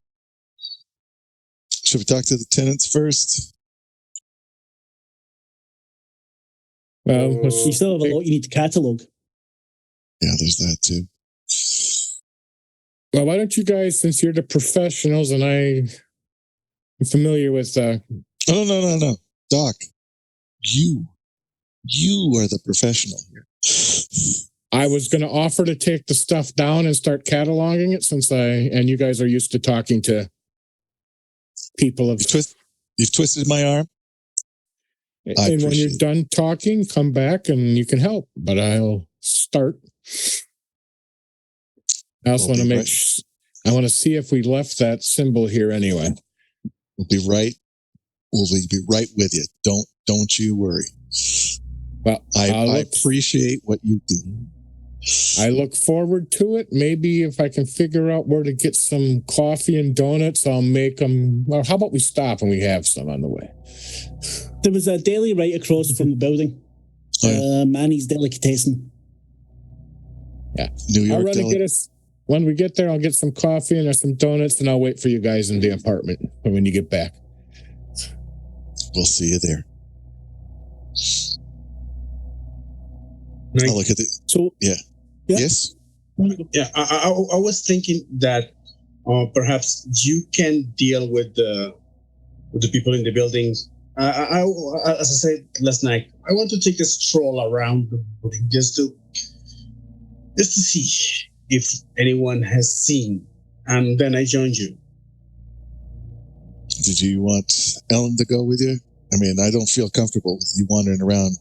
Should we talk to the tenants first? Well, You still have a lot you need to catalogue. Yeah, there's that too. well, why don't you guys, since you're the professionals and I'm familiar with Oh, no. Doc, you are the professional here. I was going to offer to take the stuff down and start cataloging it since and you guys are used to talking to people of. You've twisted my arm. And when you're done talking, come back and you can help. But I'll start. I also want to make. I want to see if we left that symbol here anyway. We'll be right. We'll be right with you. Don't you worry. Well, I appreciate what you do. I look forward to it. Maybe if I can figure out where to get some coffee and donuts, I'll make them. Well, how about we stop and we have some on the way? There was a deli right across from the building. Manny's Delicatessen. Yeah. New York Deli. When we get there, I'll get some coffee and some donuts, and I'll wait for you guys in the apartment when you get back. We'll see you there. I'll look at it. So, yeah. Yes? Yeah, I was thinking that perhaps you can deal with the people in the buildings. As I said last night, I want to take a stroll around the building just to see if anyone has seen, and then I joined you. Did you want Ellen to go with you? I mean, I don't feel comfortable with you wandering around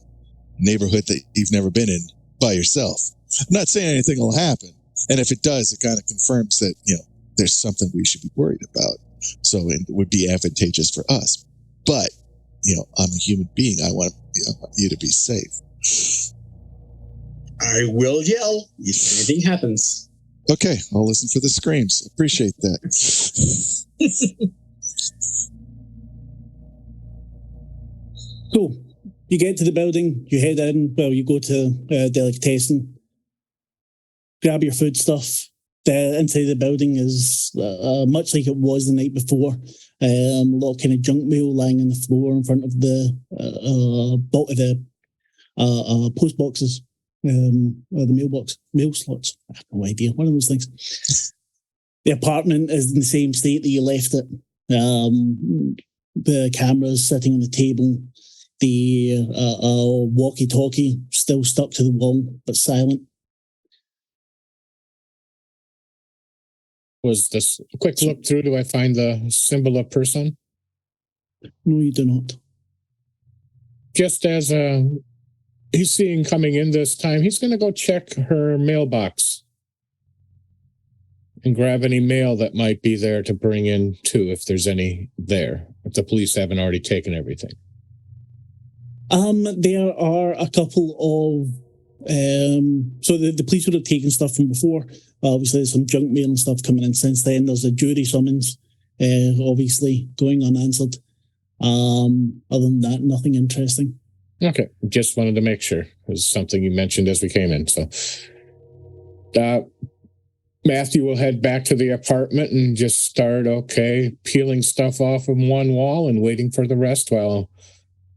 a neighborhood that you've never been in by yourself. I'm not saying anything will happen, and if it does, it kind of confirms that there's something we should be worried about. So it would be advantageous for us. But I'm a human being. I want you to be safe. I will yell if anything happens. Okay, I'll listen for the screams. Appreciate that. So, you get to the building, you head in, you go to Delicatessen, grab your food stuff. The inside the building is much like it was the night before. A lot of kind of junk mail lying on the floor in front of the post boxes, the mail slots. I have no idea. One of those things. The apartment is in the same state that you left it. The camera's sitting on the table. The walkie-talkie still stuck to the wall, but silent. Was this a quick look through? Do I find the symbol of person? No, you do not. Just as he's seeing coming in this time, he's going to go check her mailbox and grab any mail that might be there to bring in too, if there's any there, if the police haven't already taken everything. There are a couple of so the police would have taken stuff from before. Obviously, there's some junk mail and stuff coming in since then. There's a jury summons, obviously going unanswered. Other than that, nothing interesting. Okay, just wanted to make sure. It was something you mentioned as we came in. So, Matthew will head back to the apartment and just start, peeling stuff off of one wall and waiting for the rest while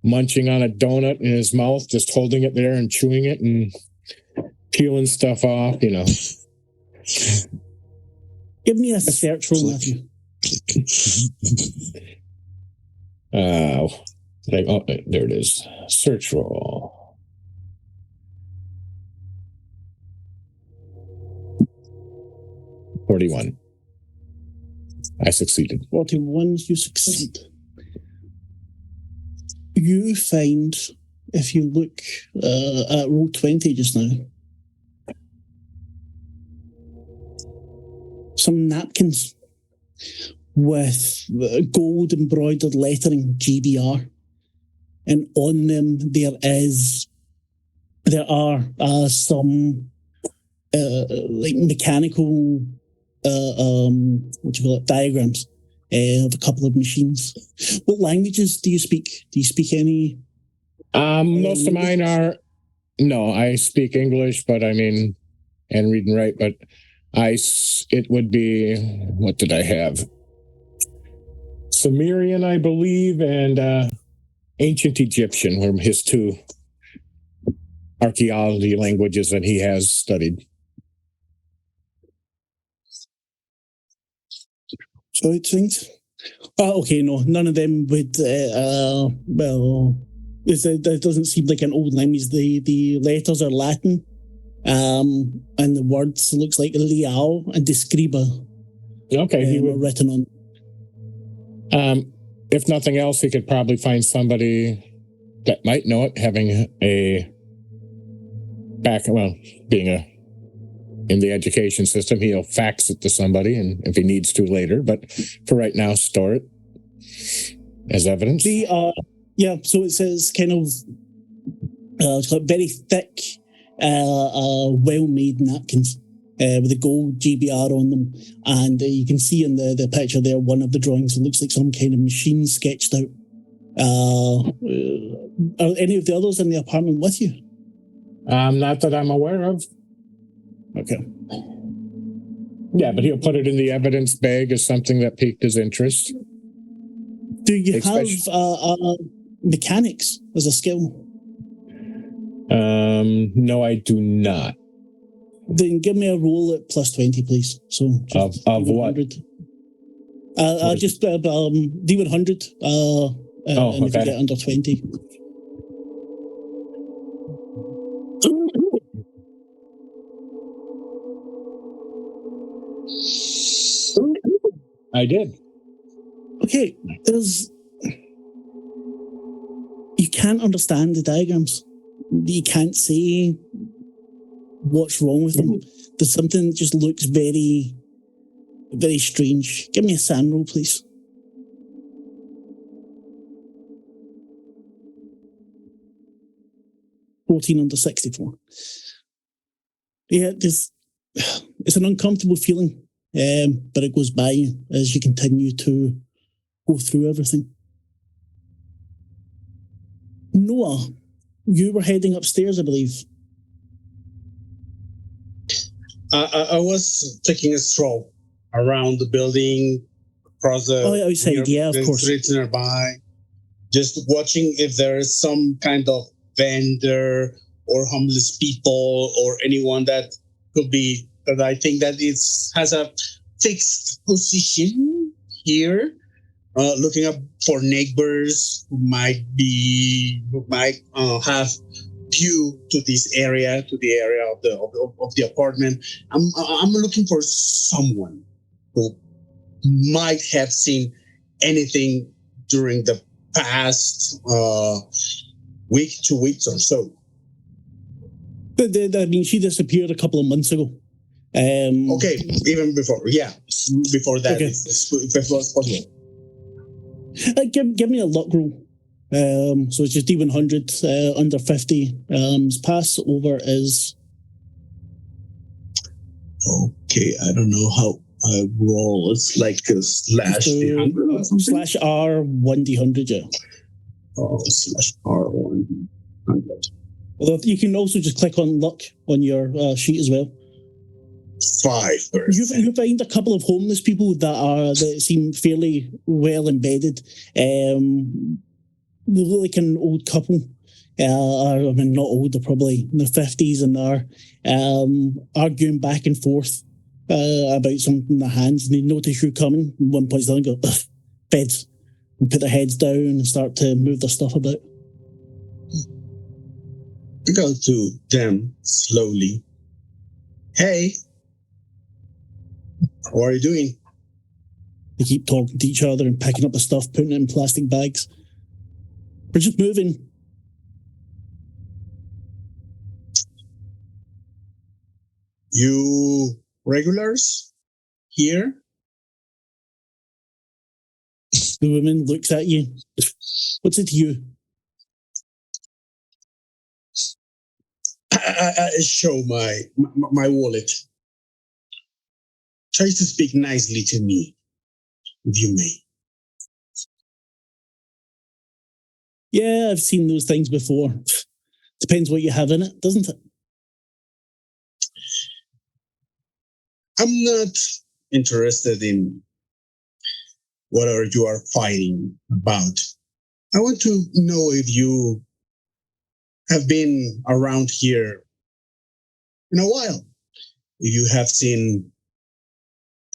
munching on a donut in his mouth, just holding it there and chewing it and peeling stuff off, Give me a search roll, Matthew. There it is. Search roll. $41. I succeeded. 41, you succeed. You find if you look at roll 20 just now, some napkins with gold embroidered lettering GBR, and on them there are some like mechanical diagrams of a couple of machines. What languages do you speak? Do you speak any? Most of mine are. No, I speak English, but I mean, and read and write. But it would be, what did I have? Sumerian, I believe, and ancient Egyptian were his two archaeology languages that he has studied. So it things. Oh, okay, no, none of them would. Well, that doesn't seem like an old language. The letters are Latin, and the words looks like Leal and Describa. Okay, he were written on. If nothing else, he could probably find somebody that might know it, having being in the education system, he'll fax it to somebody, and if he needs to later. But for right now, store it as evidence. So it says kind of it's got very thick, well-made napkins with a gold GBR on them, and you can see in the picture there, one of the drawings, it looks like some kind of machine sketched out. Are any of the others in the apartment with you? Not that I'm aware of. Okay. Yeah, but he'll put it in the evidence bag as something that piqued his interest. Do you have mechanics as a skill? No, I do not. Then give me a roll at plus 20, please. So of what? Just D100. And if you get under 20. I did. Okay, you can't understand the diagrams. You can't say what's wrong with them. There's something that just looks very, very strange. Give me a SAN roll, please. $14 under 64. Yeah, it's an uncomfortable feeling, but it goes by as you continue to go through everything. Noah, you were heading upstairs, I believe. I was taking a stroll around the building, across the outside, of course, streets nearby, just watching if there is some kind of vendor or homeless people or anyone that could be, that I think that it has a fixed position here, looking up for neighbors who might have view to this area, to the area of the apartment. I'm looking for someone who might have seen anything during the past week, 2 weeks or so. But I mean, she disappeared a couple of months ago. Okay, even before, before that, okay. if it was possible. Give me a luck roll. So it's just D100 under 50. Pass over is. Okay, I don't know how I roll. It's like a slash D100. Slash R 1D100, yeah. Oh, slash R 100. Although you can also just click on luck on your sheet as well. 5%. You find a couple of homeless people that seem fairly well embedded. They look like an old couple. I mean, not old, they're probably in their 50s, and they're arguing back and forth about something in their hands. And they notice you coming. At one point, they go, beds, and put their heads down and start to move their stuff about. I go to them slowly. Hey, how are you doing? They keep talking to each other and picking up the stuff, putting it in plastic bags. We're just moving. You regulars here? The woman looks at you. What's it to you? I show my wallet. Try to speak nicely to me, if you may. Yeah, I've seen those things before. Depends what you have in it, doesn't it? I'm not interested in whatever you are fighting about. I want to know if you have been around here in a while. If you have seen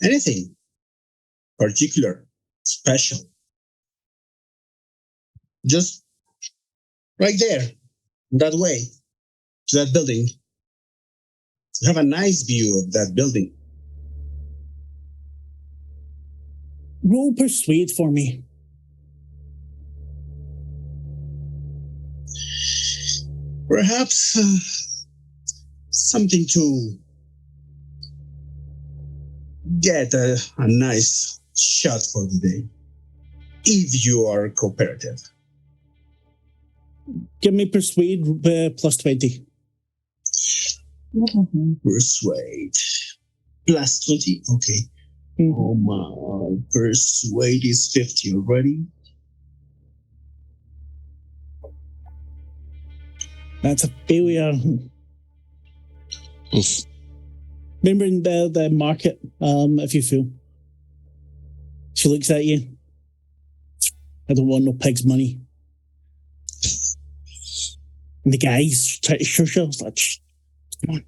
anything particular, special. Just right there, that way, to that building. You have a nice view of that building. Roll persuade for me. Perhaps something to get a nice shot for the day, if you are cooperative. Give me persuade plus 20. Persuade. Plus 20, okay. Oh my, persuade is 50 already. That's a failure. Oof. Remember in the market, if you feel. She looks at you. I don't want no pig's money. And the guys try to shush her. I was like, come on.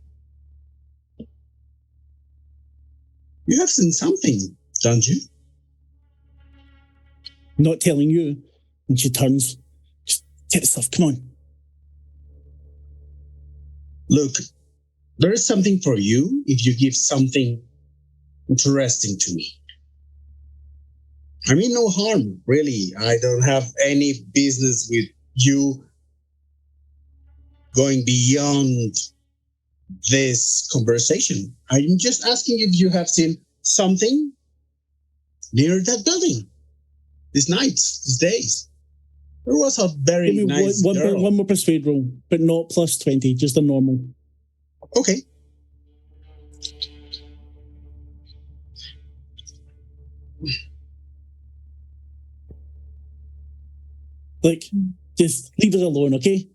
You have seen something, don't you? Not telling you. And she turns. Just get the stuff, come on. Look, there is something for you if you give something interesting to me. I mean, no harm, really. I don't have any business with you going beyond this conversation. I'm just asking if you have seen something near that building these nights, these days. There was a very Give me nice girl. one more persuade roll, but not plus 20, just a normal. Okay. Like, just leave us alone, okay?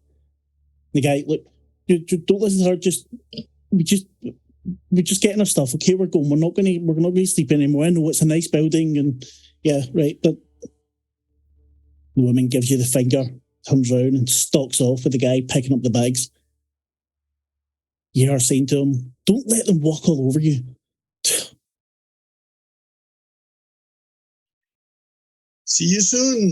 The guy, look, don't listen to her. We're just getting our stuff, okay? We're going. We're not going to sleep anymore. I know it's a nice building, and yeah, right. But the woman gives you the finger, turns around, and stalks off with the guy picking up the bags. You are saying to him, "Don't let them walk all over you." See you soon.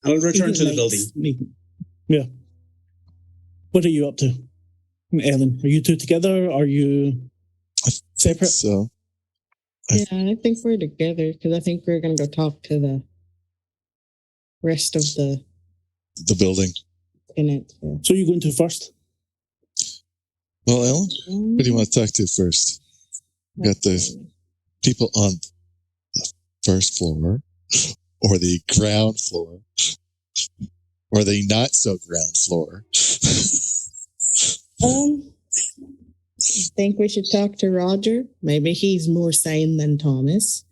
I'll return to the building. Yeah. What are you up to, Ellen? Are you two together? Are you separate? So Yeah, I think we're together because I think we're going to go talk to the rest of the building. tenants. Yeah. So you going to first? Well, Ellen, who do you want to talk to first? We got the people on the first floor, or the ground floor, or the not so ground floor. Think we should talk to Roger. Maybe he's more sane than Thomas,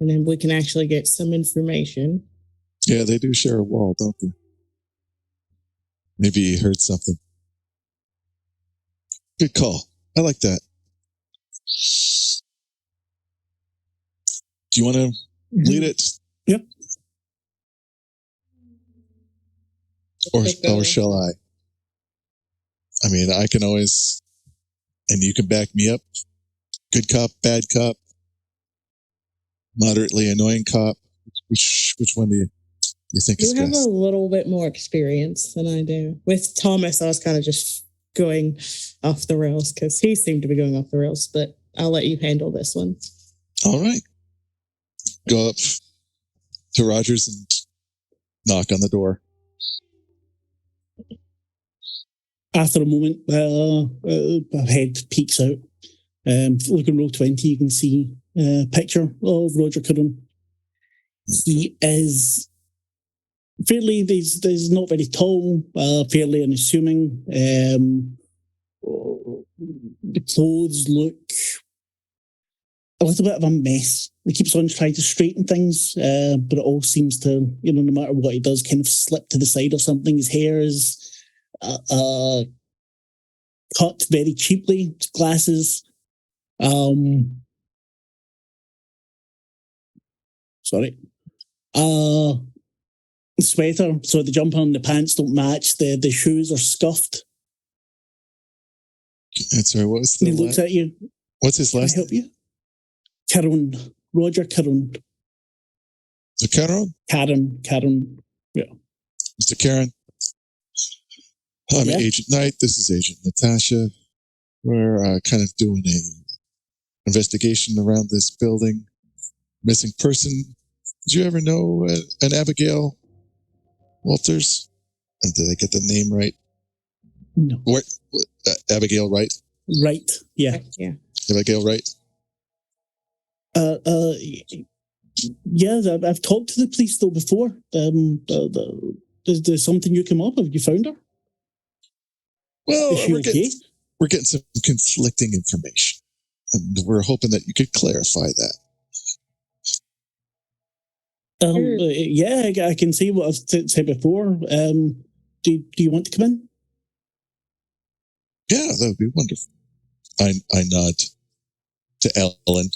and then we can actually get some information. Yeah, they do share a wall, don't they? Maybe he heard something. Good call. I like that. Do you want to lead it? Yep. Or shall I? I mean, I can always, and you can back me up. Good cop, bad cop, moderately annoying cop. Which one do you think is You have best? a little bit more experience than I do. With Thomas, I was kind of just going off the rails because he seemed to be going off the rails, but I'll let you handle this one. All right. Go up to Rogers and knock on the door. After a moment, a head peeks out. Look at roll 20, you can see a picture of Roger Curran. He is fairly, he's not very tall, fairly unassuming. The clothes look a little bit of a mess. He keeps on trying to straighten things, but it all seems to, no matter what he does, kind of slip to the side or something. His hair is cut very cheaply. His glasses. Sorry. Sweater. So the jumper and the pants don't match. The shoes are scuffed. And sorry, what was And he looks at you. What's his Can I last help name? you? Caron. Roger Caron. Mr. Caron? Caron. Yeah. Mr. Karen? I'm Yeah. Agent Knight. This is Agent Natasha. We're kind of doing a investigation around this building. Missing person. Did you ever know an Abigail Walters? And did I get the name right? No. What Abigail Wright? Right. Yeah. Yeah. Abigail Wright? Yeah, I've talked to the police though before. There's something you come up with. You found her? Well, Is she okay? we're getting some conflicting information, and we're hoping that you could clarify that. Yeah, I can see what I've said before. Do you want to come in? Yeah, that would be wonderful. I nod to Ellen.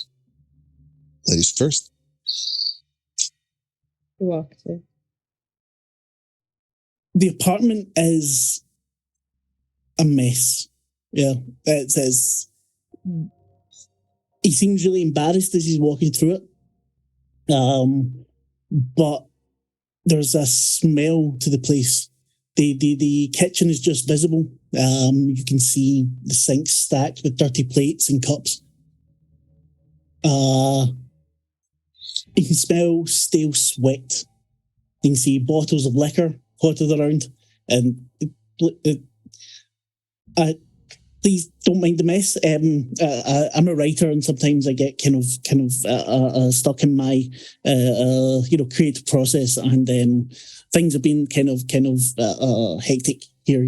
Ladies first. You walk in. The apartment is a mess. Yeah, it says he seems really embarrassed as he's walking through it. But there's a smell to the place. The kitchen is just visible. You can see the sink stacked with dirty plates and cups. You can smell stale sweat. You can see bottles of liquor potted around. And please don't mind the mess. I'm a writer, and sometimes I get kind of stuck in my creative process, and things have been kind of hectic here.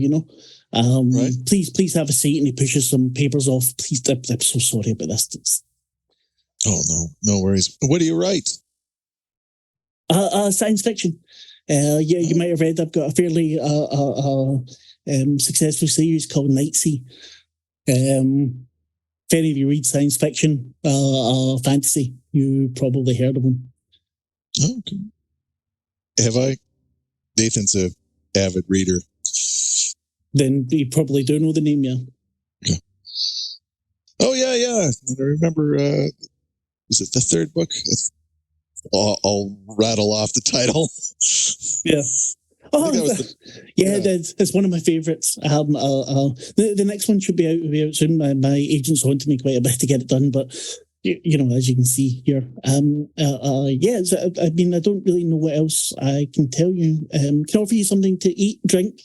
Right. Please have a seat. And he pushes some papers off. Please, I'm so sorry about this. Oh no worries. What do you write? Science fiction. You might have read. I've got a fairly successful series called Nightsea. If any of you read science fiction, fantasy, you probably heard of them. Okay. Have I? Nathan's a avid reader. Then you probably do know the name, yeah. Okay. Oh yeah. And I remember. Was it the third book? I'll rattle off the title. Yeah. Yeah. That's one of my favorites. The next one should be out soon. My agent's on to me quite a bit to get it done, but as you can see here, I don't really know what else I can tell you. Can I offer you something to eat, drink?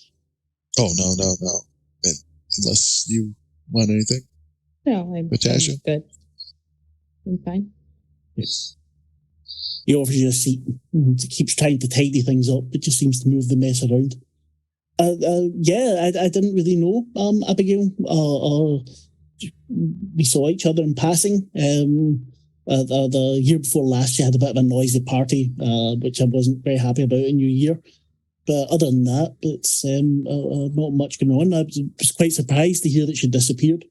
Oh no. Unless you want anything. No, I'm Natasha? good. I'm fine. Yes. He offers you a seat. He keeps trying to tidy things up, but just seems to move the mess around. I didn't really know Abigail. We saw each other in passing. The year before last, she had a bit of a noisy party, which I wasn't very happy about in New Year. But other than that, it's not much going on. I was quite surprised to hear that she disappeared.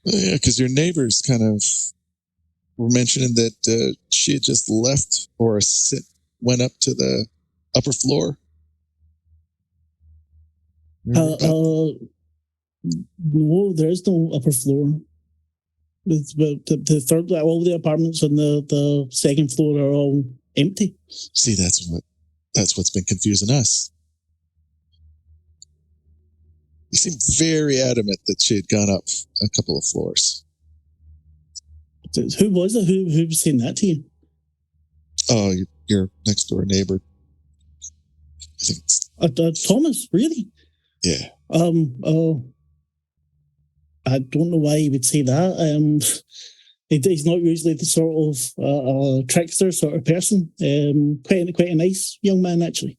Yeah, because your neighbors kind of were mentioning that she had just left or went up to the upper floor. No, there is no upper floor. The third, all the apartments on the second floor are all empty. See, that's what's been confusing us. You seem very adamant that she had gone up a couple of floors. Who was it? Who was saying that to you? Oh, your next door neighbor. I think it's Thomas, really? Yeah. I don't know why he would say that. He's not usually the sort of trickster sort of person. Quite a nice young man, actually.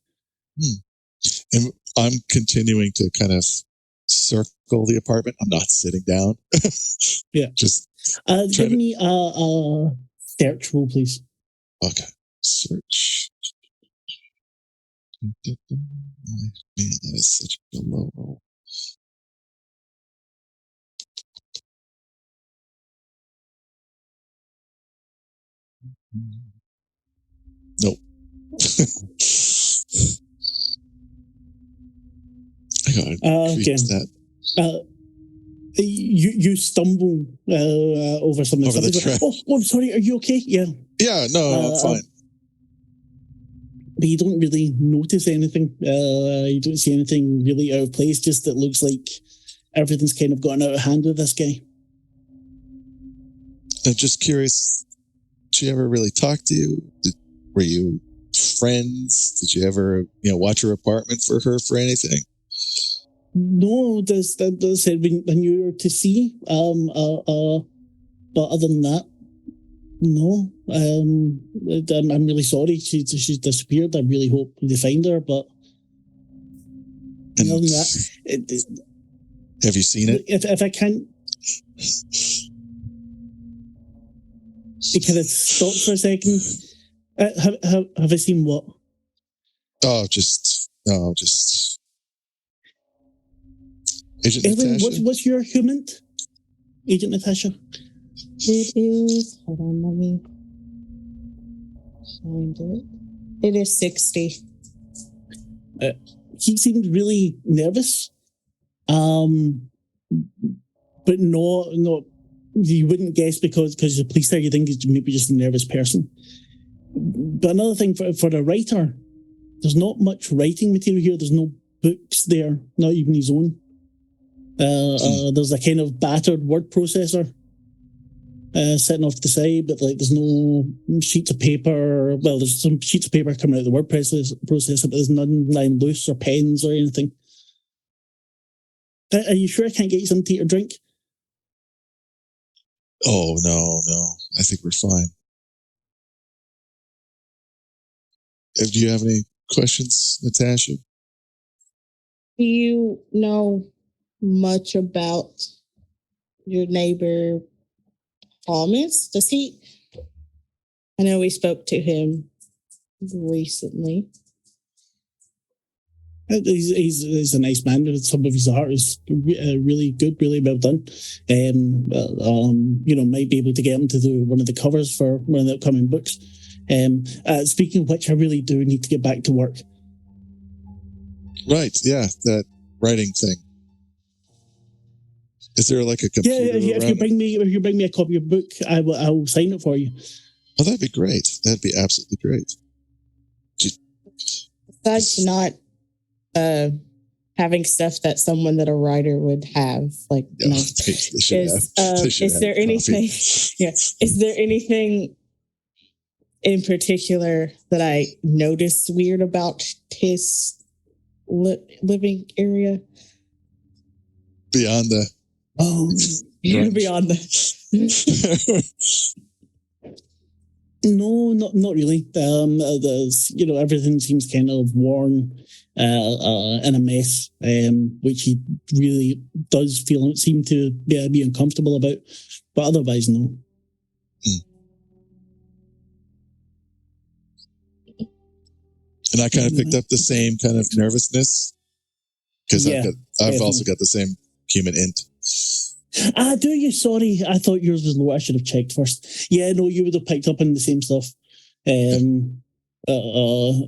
And I'm continuing to kind of circle the apartment. I'm not sitting down. Yeah. Just give me a search roll, please. okay. Search. Man, that is such a low roll. Nope. I gotta increase that. You stumble over something. Over the trash. Oh, I'm sorry. Are you okay? Yeah. Yeah. No, I'm fine. But you don't really notice anything. You don't see anything really out of place. Just it looks like everything's kind of gotten out of hand with this guy. I'm just curious. Did she ever really talk to you? Were you friends? Did you ever, watch her apartment for her for anything? No, that said when you were to see. But other than that, no. I'm really sorry. She's disappeared. I really hope they find her. But other than that, have you seen it? If I can't. Can it stop for a second? Have I seen what? Just Agent Evelyn, Natasha. what's your human? Agent Natasha. It is. Hold on, let me find it. It is 60. He seemed really nervous. But not. You wouldn't guess because the police there, you think he's maybe just a nervous person. But another thing for the writer, there's not much writing material here. There's no books there, not even his own. There's a kind of battered word processor sitting off to the side, but there's no sheets of paper. Well, there's some sheets of paper coming out of the word processor, but there's none lying loose or pens or anything. Are you sure I can't get you some tea or drink? Oh, no. I think we're fine. Do you have any questions, Natasha? Do you know much about your neighbor, Thomas? I know we spoke to him recently. He's a nice man. Some of his art is really good, really well done. Might be able to get him to do one of the covers for one of the upcoming books. Speaking of which, I really do need to get back to work. Right, yeah, that writing thing. Is there like a computer? Yeah. If you bring me a copy of your book, I will sign it for you. Oh, that'd be great. That'd be absolutely great. Besides not having stuff that someone that a writer would have, is there anything? Yeah, is there anything in particular that I noticed weird about his living area? Beyond the beyond the No, not really. There's, everything seems kind of worn in a mess, which he really does seem to be uncomfortable about. But otherwise, no. And I kind of picked up the same kind of nervousness because I've also got the same human int. Do you? Sorry, I thought yours was low. I should have checked first. Yeah, no, you would have picked up on the same stuff. I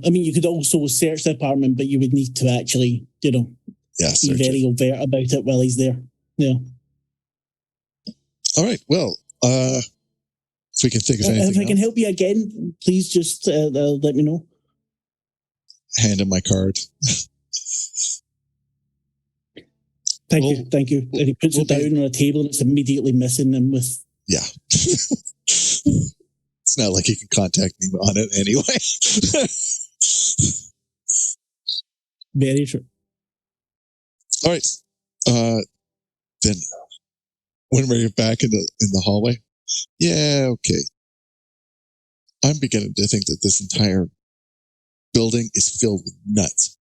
mean, you could also search the apartment, but you would need to actually, be very overt about it while he's there. Yeah. All right. Well, if we can think of anything if I can help you again, please just let me know. Hand him my card. Thank you. And he puts it down on a table and it's immediately missing him with... Yeah. It's not like he can contact me on it anyway. Very true. All right. Then when we're back in the hallway, yeah, okay. I'm beginning to think that this entire building is filled with nuts.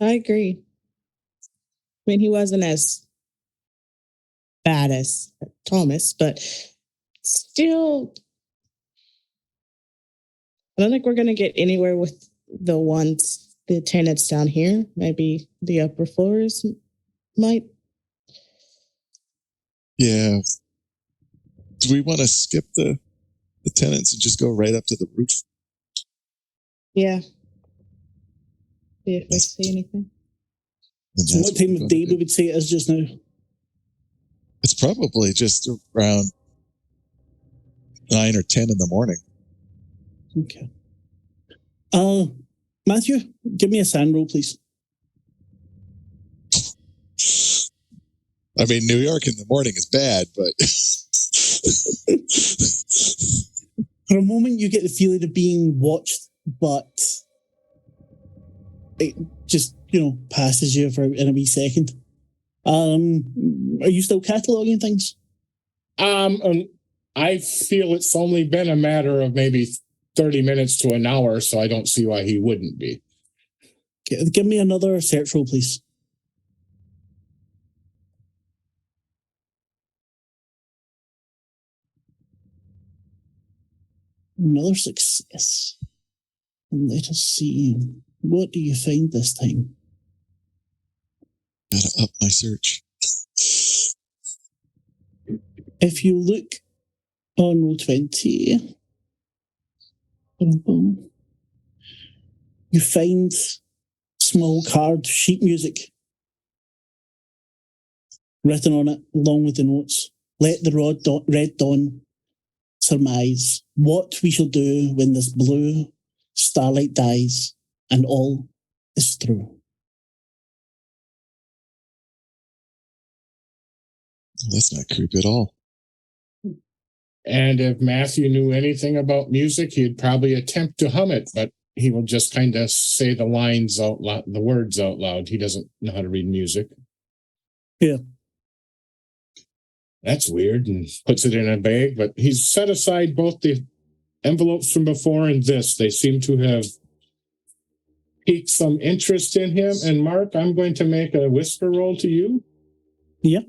I agree. I mean, he wasn't as bad as Thomas, but still, I don't think we're going to get anywhere with the tenants down here. Maybe the upper floors might. Yeah. Do we want to skip the tenants and just go right up to the roof? Yeah. See if we see anything. So what time of day we would say it is just now? It's probably just around 9 or 10 in the morning. Okay. Matthew, give me a sand roll, please. I mean, New York in the morning is bad, but for a moment you get the feeling of being watched, but it just, passes you in a wee second. Are you still cataloging things? I feel it's only been a matter of maybe 30 minutes to an hour, so I don't see why he wouldn't be. Okay, give me another search roll, please. Another success. And let us see. What do you find this time? gotta up my search. If you look on Roll20, you find small card sheet music written on it, along with the notes. Let the red dawn surmise what we shall do when this blue starlight dies and all is through. That's not creepy at all. And if Matthew knew anything about music, he'd probably attempt to hum it, but he will just kind of say the lines out loud, the words out loud. He doesn't know how to read music. Yeah. That's weird, and puts it in a bag, but he's set aside both the envelopes from before and this. They seem to have piqued some interest in him. And Mark, I'm going to make a whisper roll to you. Yep.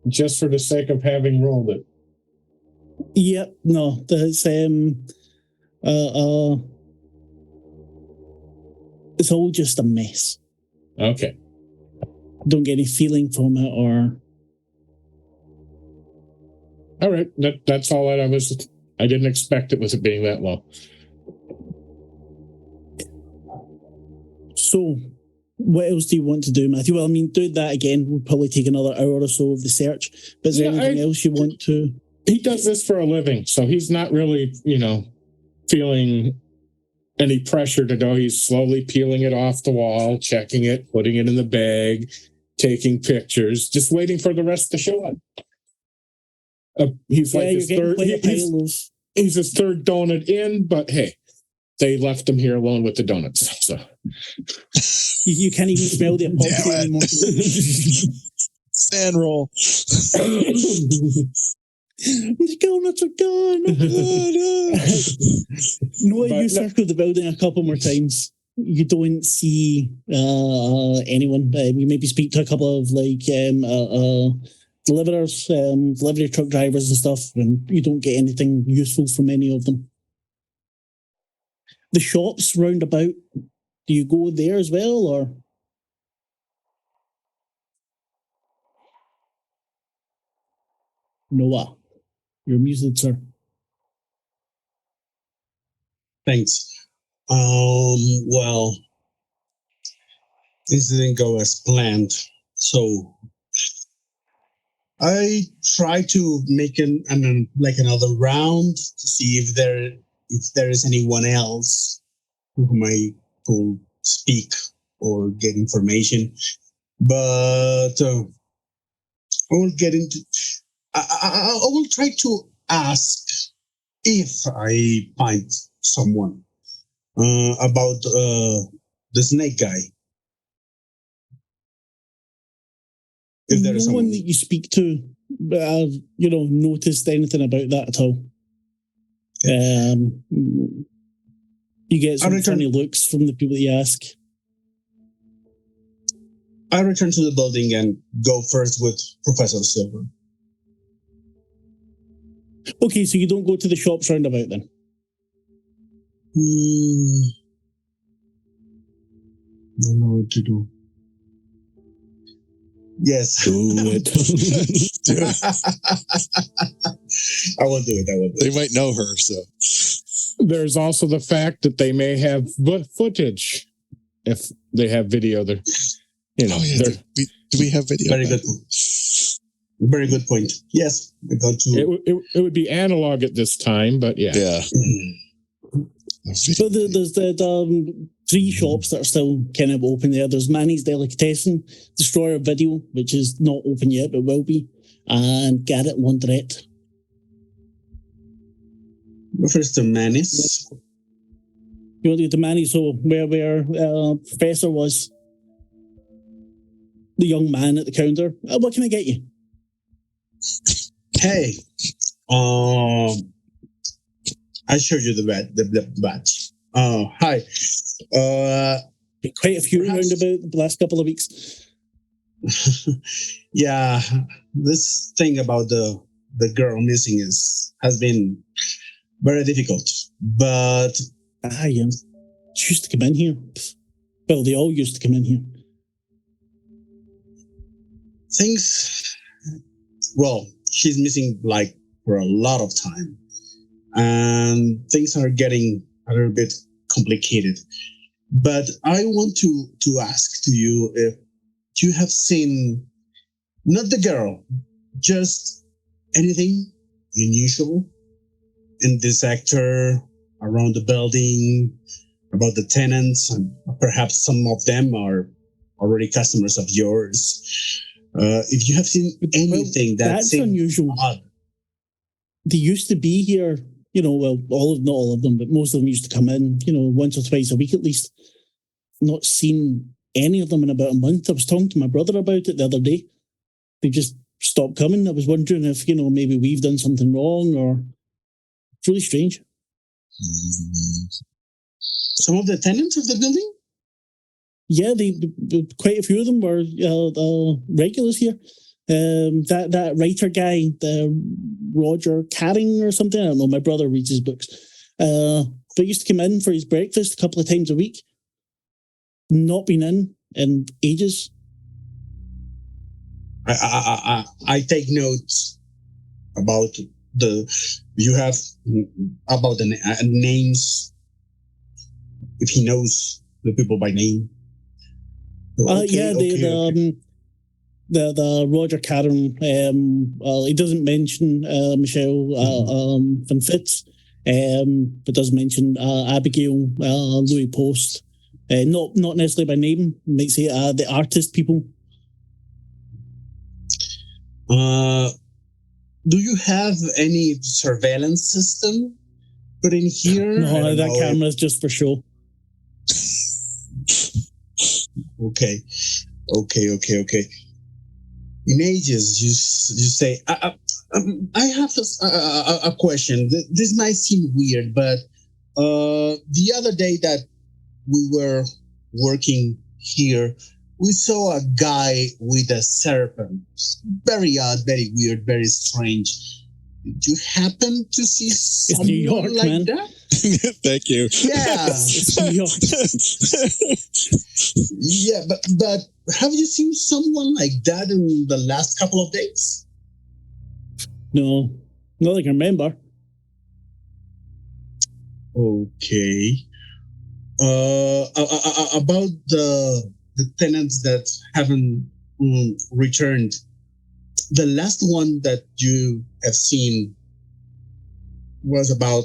Just for the sake of having rolled it. Yep. No, that's it's all just a mess. Okay. Don't get any feeling from it or. All right. That's all that I didn't expect it with it being that low. So, what else do you want to do, Matthew? Well, I mean, doing that again would probably take another hour or so of the search. But is there anything else you want to? He does this for a living, so he's not really, feeling any pressure to go. He's slowly peeling it off the wall, checking it, putting it in the bag, taking pictures, just waiting for the rest to show up. He's like his third. He's his third donut in, but hey, they left him here alone with the donuts. So you can't even smell the epoxy anymore. Sand roll. The donuts are gone. No, you circled the building a couple more times. You don't see anyone. You maybe speak to a couple of deliverers, delivery truck drivers and stuff, and you don't get anything useful from any of them. The shops round about, do you go there as well, or? Noah, you're muted, sir. Thanks. Well, this didn't go as planned, so I try to make another round to see if there is anyone else whom I could speak or get information. But I will get into. I will try to ask if I find someone about the snake guy. If there no is one someone. that you speak to, noticed anything about that at all. You get some funny looks from the people that you ask. I return to the building and go first with Professor Silver. Okay, so you don't go to the shops roundabout then? I don't know what to do. Yes. Do it. Do it. I will do it. They might know her, so. There's also the fact that they may have footage if they have video. There, do we have video? Very good. Very good point. Yes, we got to. It would be analog at this time, but yeah. Yeah. So there's the 3 shops that are still kind of open there. There's Manny's Delicatessen, Destroyer Video, which is not open yet but will be, and Garrett Laundrette. First to Manny's. You want to go to Manny's, so where Professor was, the young man at the counter. What can I get you? Hey, I showed you the badge. Hi. Quite a few around about the last couple of weeks. Yeah, this thing about the girl missing has been very difficult. But she used to come in here. Well, they all used to come in here. She's missing for a lot of time. And things are getting a little bit complicated. But I want to ask to you if you have seen, not the girl, just anything unusual in this sector, around the building, about the tenants, and perhaps some of them are already customers of yours. If you have seen anything that's unusual. Odd. They used to be here, not all of them, but most of them used to come in, once or twice a week at least. Not seen any of them in about a month. I was talking to my brother about it the other day. They just stopped coming. I was wondering if, maybe we've done something wrong, or it's really strange. Some of the tenants of the building? Yeah, quite a few of them were regulars here. That writer guy, the Roger Carring or something, I don't know, my brother reads his books. But he used to come in for his breakfast a couple of times a week. Not been in ages. I take notes about you have about the names, if he knows the people by name. The Roger Carron, he doesn't mention Michelle Van Fitz, but does mention Abigail Louis Post. Not necessarily by name, might say the artist people. Do you have any surveillance system put in here? No, that camera's just for show. Okay. In ages, you say, I have a question. This might seem weird, but the other day that we were working here, we saw a guy with a serpent. Very odd, very weird, very strange. Did you happen to see someone New York, like man. that? Thank you. Yeah. It's New York. Yeah, but have you seen someone like that in the last couple of days? No, not that I can remember. Okay. About the tenants that haven't returned, the last one that you have seen was about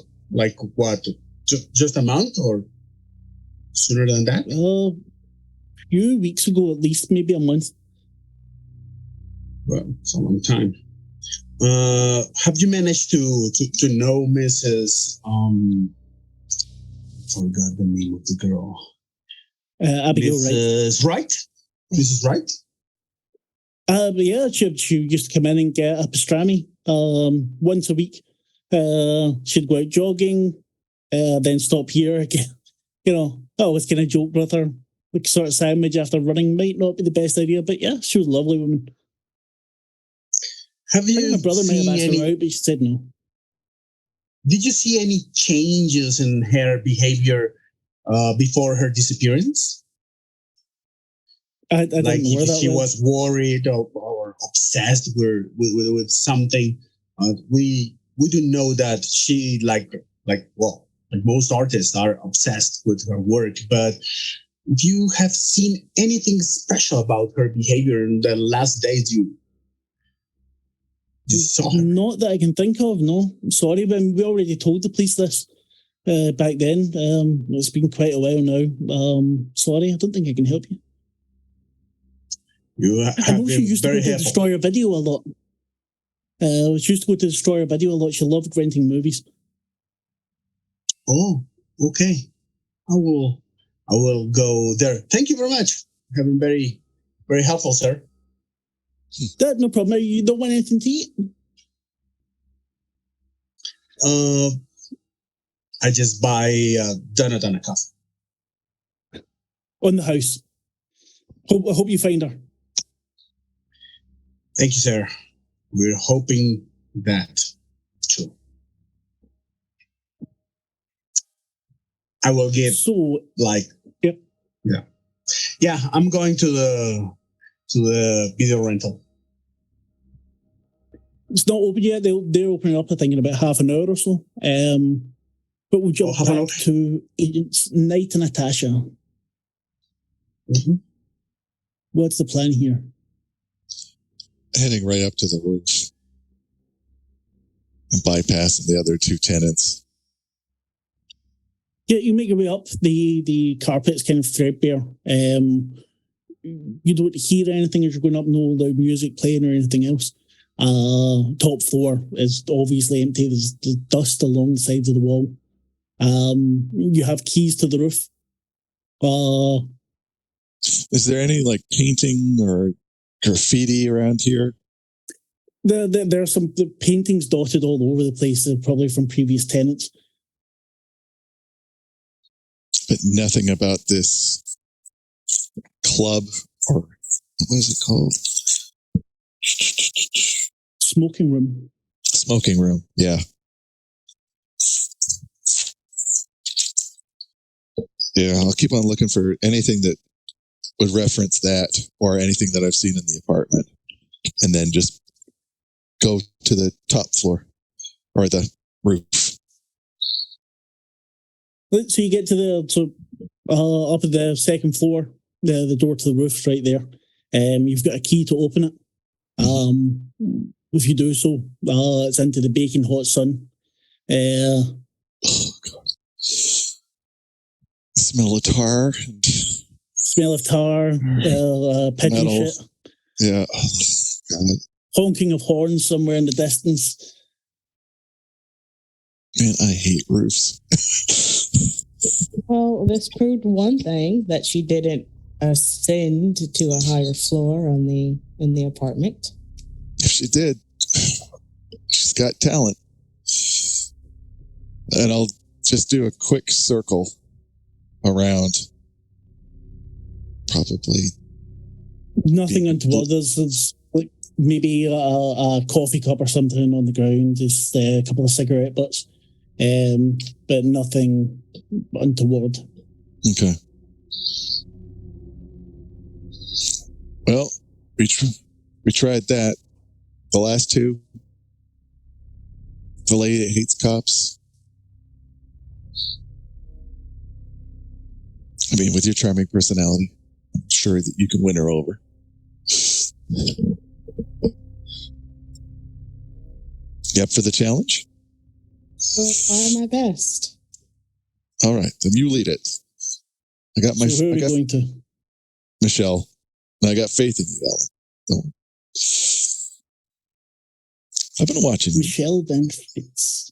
what? Just a month or sooner than that? A few weeks ago, at least, maybe a month. Well, it's a long time. Have you managed to know Mrs. Forgot the name of the girl. Abigail Wright. Mrs. Wright? Mrs. Wright? Yeah, she used to come in and get a pastrami once a week. She'd go out jogging, then stop here again. You know, I always kind of joked with her. Like sort of sandwich after running might not be the best idea, but yeah, she was a lovely woman. Have I think you my brother might have seen asked any? her out, but she said no. Did you see any changes in her behavior before her disappearance? I don't Like know where if that she went. was worried or obsessed with something. We do know that she like most artists are obsessed with her work, but if you have seen anything special about her behavior in the last days you saw her? Not that I can think of, no. I'm sorry, but we already told the police this back then. It's been quite a while now. Sorry, I don't think I can help you. You I have know she been used to go very to helpful. Destroyer Video a lot. She used to go to Destroyer Video a lot. She loved renting movies. Oh, okay. I will go there. Thank you very much. You have been very, very helpful, sir. That no problem. You don't want anything to eat? I just buy a donut and a coffee. On the house. I hope you find her. Thank you, sir. We're hoping that too. I will give Yep. Yeah. I'm going to the video rental. It's not open yet. They're opening up, I think, in about half an hour or so. But we'll jump half an hour? back to Agents Knight and Natasha. Mm-hmm. What's the plan here? Heading right up to the roof and bypassing the other two tenants. Yeah, you make your way up. The carpet's kind of threadbare. You don't hear anything as you're going up. No loud music playing or anything else. Top floor is obviously empty. There's dust along the sides of the wall. You have keys to the roof. Is there any like painting or graffiti around here? There are some paintings dotted all over the place, probably from previous tenants. But nothing about this club or what is it called? Smoking room. Smoking room. Yeah. Yeah, I'll keep on looking for anything that would reference that or anything that I've seen in the apartment. And then just go to the top floor or the roof. So you get to up at the second floor, the door to the roof right there. You've got a key to open it. If you do so, it's into the baking hot sun. Oh, God. Smell of tar. And Smell of tar, picking metal. shit. Yeah. Oh, God. Honking of horns somewhere in the distance. Man, I hate roofs. Well, this proved one thing, that she didn't ascend to a higher floor in the apartment. If she did, she's got talent. And I'll just do a quick circle around. Probably. Nothing untoward. There's like maybe a coffee cup or something on the ground, just a couple of cigarette butts, but nothing untoward. Okay. Well, we tried that. The last two. The lady that hates cops. I mean, with your charming personality, I'm sure that you can win her over. You up for the challenge? I'll try my best. All right, then you lead it. I got So who are we going to? Michelle. And I got faith in you, Ellen. I've been watching Michelle Van Fitz.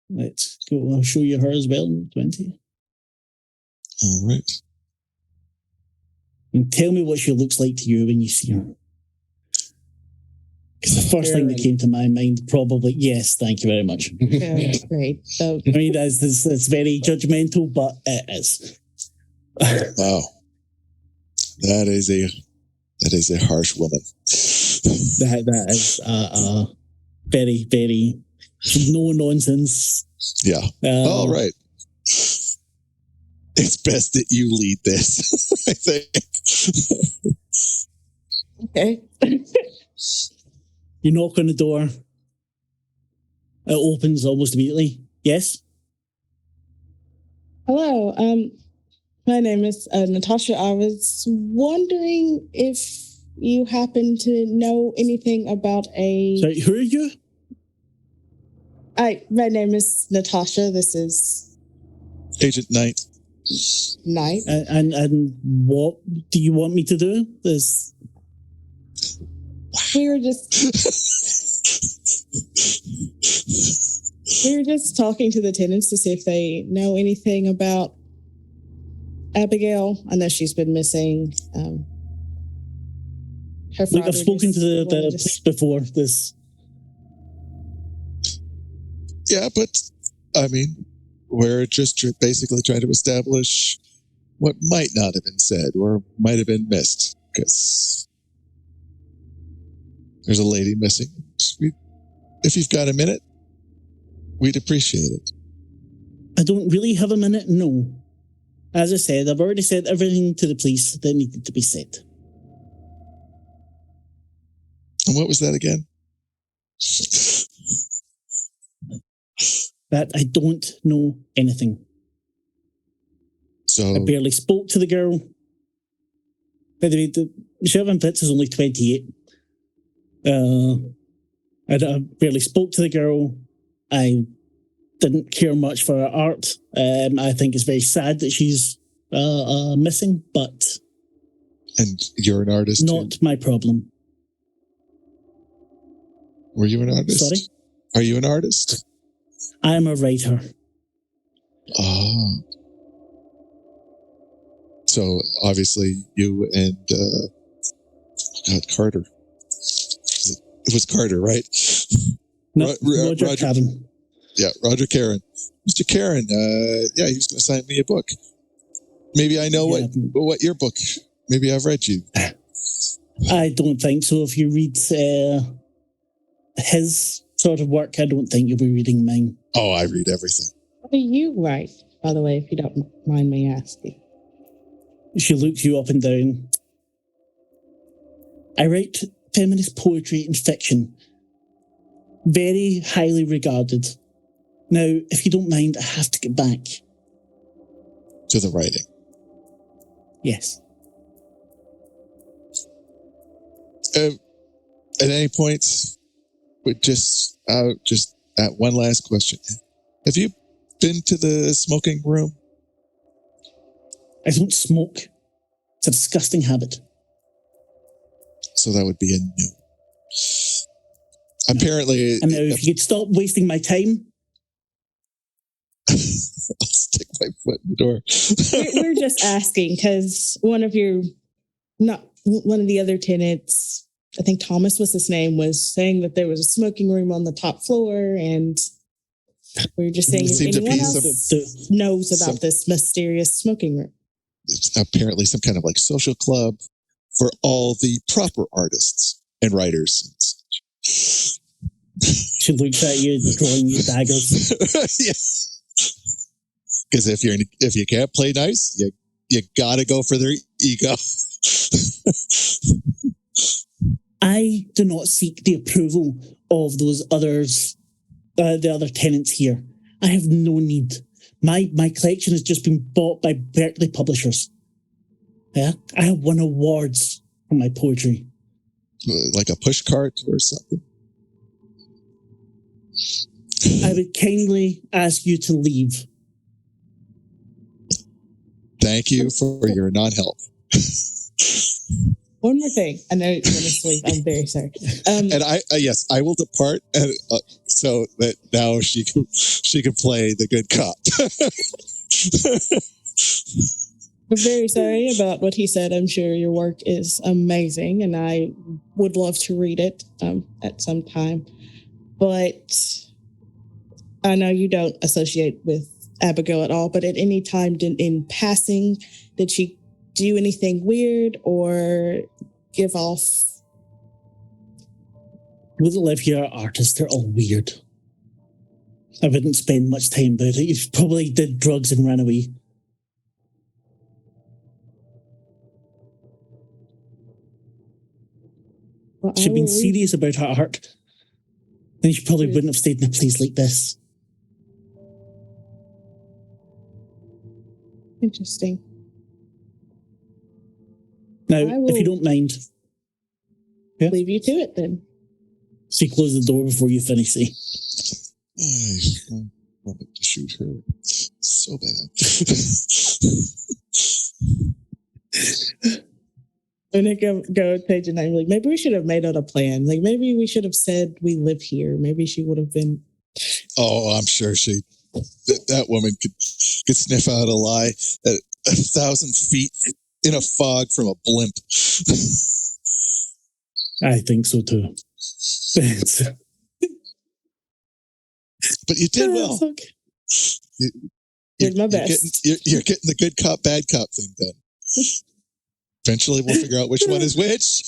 Let's go. I'll show you her as well. 20. All right. And tell me what she looks like to you when you see her. Because the first thing that came to my mind, probably, yes, thank you very much. Yeah, great. So, I mean, that's very judgmental, but it is. Wow. That is a harsh woman. That is very, very no nonsense. Yeah. All right. It's best that you lead this, I think. okay. You knock on the door. It opens almost immediately. Yes? Hello. My name is Natasha. I was wondering if you happen to know anything about a. Sorry, who are you? My name is Natasha. This is Agent Knight. Knight. And what do you want me to do? This. We were just talking to the tenants to see if they know anything about Abigail. I know she's been missing. Her Look, I've spoken to the police before this. Yeah, but I mean, we're just basically trying to establish what might not have been said or might have been missed, because there's a lady missing. If you've got a minute, we'd appreciate it. I don't really have a minute, no. As I said, I've already said everything to the police that needed to be said. And what was that again? That I don't know anything. So I barely spoke to the girl. By the way, Michelle Van Pitts is only 28. I barely spoke to the girl. I didn't care much for her art. I think it's very sad that she's missing, but and you're an artist not too? my problem. Were you an artist? Sorry? Are you an artist? I am a writer. Oh. So obviously you and Carter. It was Carter, right? No, Roger Cavan. Yeah, Roger Caron. Mr. Caron, yeah, he was going to sign me a book. Maybe I know what your book. Maybe I've read you. I don't think so. If you read his sort of work, I don't think you'll be reading mine. Oh, I read everything. What do you write, by the way, if you don't mind me asking? She looks you up and down. I write feminist poetry and fiction. Very highly regarded. Now, if you don't mind, I have to get back. To the writing. Yes. At any point, just one last question. Have you been to the smoking room? I don't smoke. It's a disgusting habit. So that would be a no. Apparently... And now, if you could stop wasting my time... I'll stick my foot in the door. We're just asking because one of the other tenants, I think Thomas was his name, was saying that there was a smoking room on the top floor, and we were just saying if anyone else knows about this mysterious smoking room. It's apparently some kind of like social club for all the proper artists and writers. She looks at you, drawing you daggers. Yes. Because if you can't play nice, you gotta go for their ego. I do not seek the approval of those others, the other tenants here. I have no need. My collection has just been bought by Berkeley publishers. Yeah, I have won awards for my poetry. Like a push cart or something. I would kindly ask you to leave. Thank you for your non-help. One more thing. I know you're going to sleep. I'm very sorry. And yes, I will depart, and so that now she can play the good cop. I'm very sorry about what he said. I'm sure your work is amazing, and I would love to read it at some time. But I know you don't associate with Abigail at all, but at any time in passing, did she do anything weird or give off? People that live here are artists. They're all weird. I wouldn't spend much time about it. You probably did drugs and ran away. Well, She'd been serious about her art. Then she probably wouldn't have stayed in a place like this. Interesting. Now, if you don't mind, leave you to it then. See, close the door before you finish. See, I wanted to shoot her so bad. When it go page and I'm like, maybe we should have made out a plan. Like maybe we should have said we live here. Maybe she would have been. Oh, I'm sure that woman could sniff out a lie at 1,000 feet in a fog from a blimp. I think so too. But you did well. Okay. Did my best. You're getting the good cop, bad cop thing done. Eventually, we'll figure out which one is which.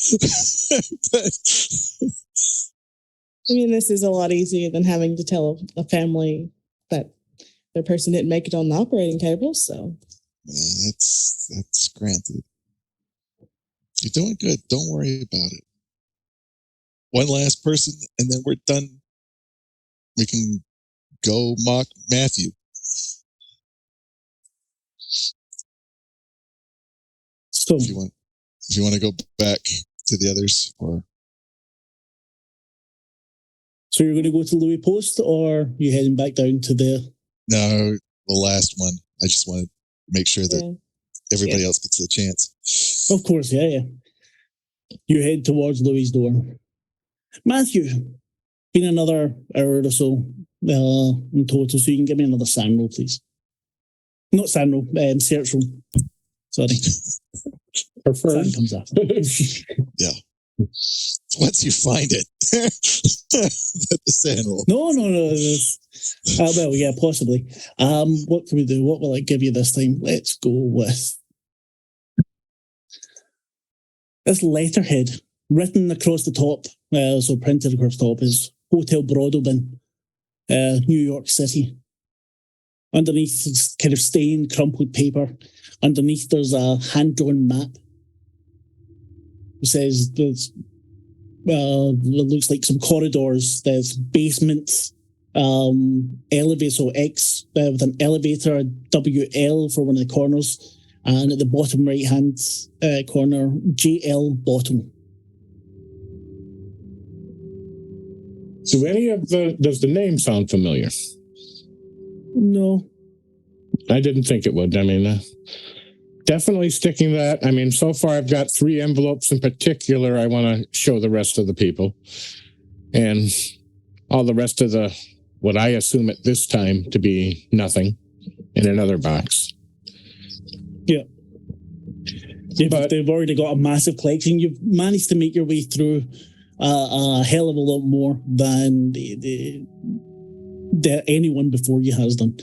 I mean, this is a lot easier than having to tell a family that their person didn't make it on the operating table. So, well, that's granted. You're doing good. Don't worry about it. One last person, and then we're done. We can go mock Matthew. So, if you want to go back to the others, or so you're going to go to Louis Post, or you heading back down to the last one. I just wanted to make sure that everybody else gets a chance. Of course, yeah. You head towards Louis' door. Matthew, been another hour or so in total, so you can give me another SAN roll, please. Not SAN roll, search roll. Sorry. Preferred. SAN comes after. Yeah. Once you find it, the SAN roll. No. Well, yeah, possibly. What can we do? What will I give you this time? Let's go with this letterhead written across the top, so printed across the top, is Hotel Broadalbin, New York City. Underneath, it's kind of stained, crumpled paper. Underneath, there's a hand-drawn map. It says there's, it looks like some corridors. There's basements, elevator, so X with an elevator, WL for one of the corners, and at the bottom right-hand corner, JL bottom. Does the name sound familiar? No. I didn't think it would. I mean, definitely sticking that. I mean, so far I've got 3 envelopes in particular I want to show the rest of the people. And all the rest of what I assume at this time to be nothing in another box. Yeah. But they've already got a massive collection. You've managed to make your way through a hell of a lot more than anyone before you has done.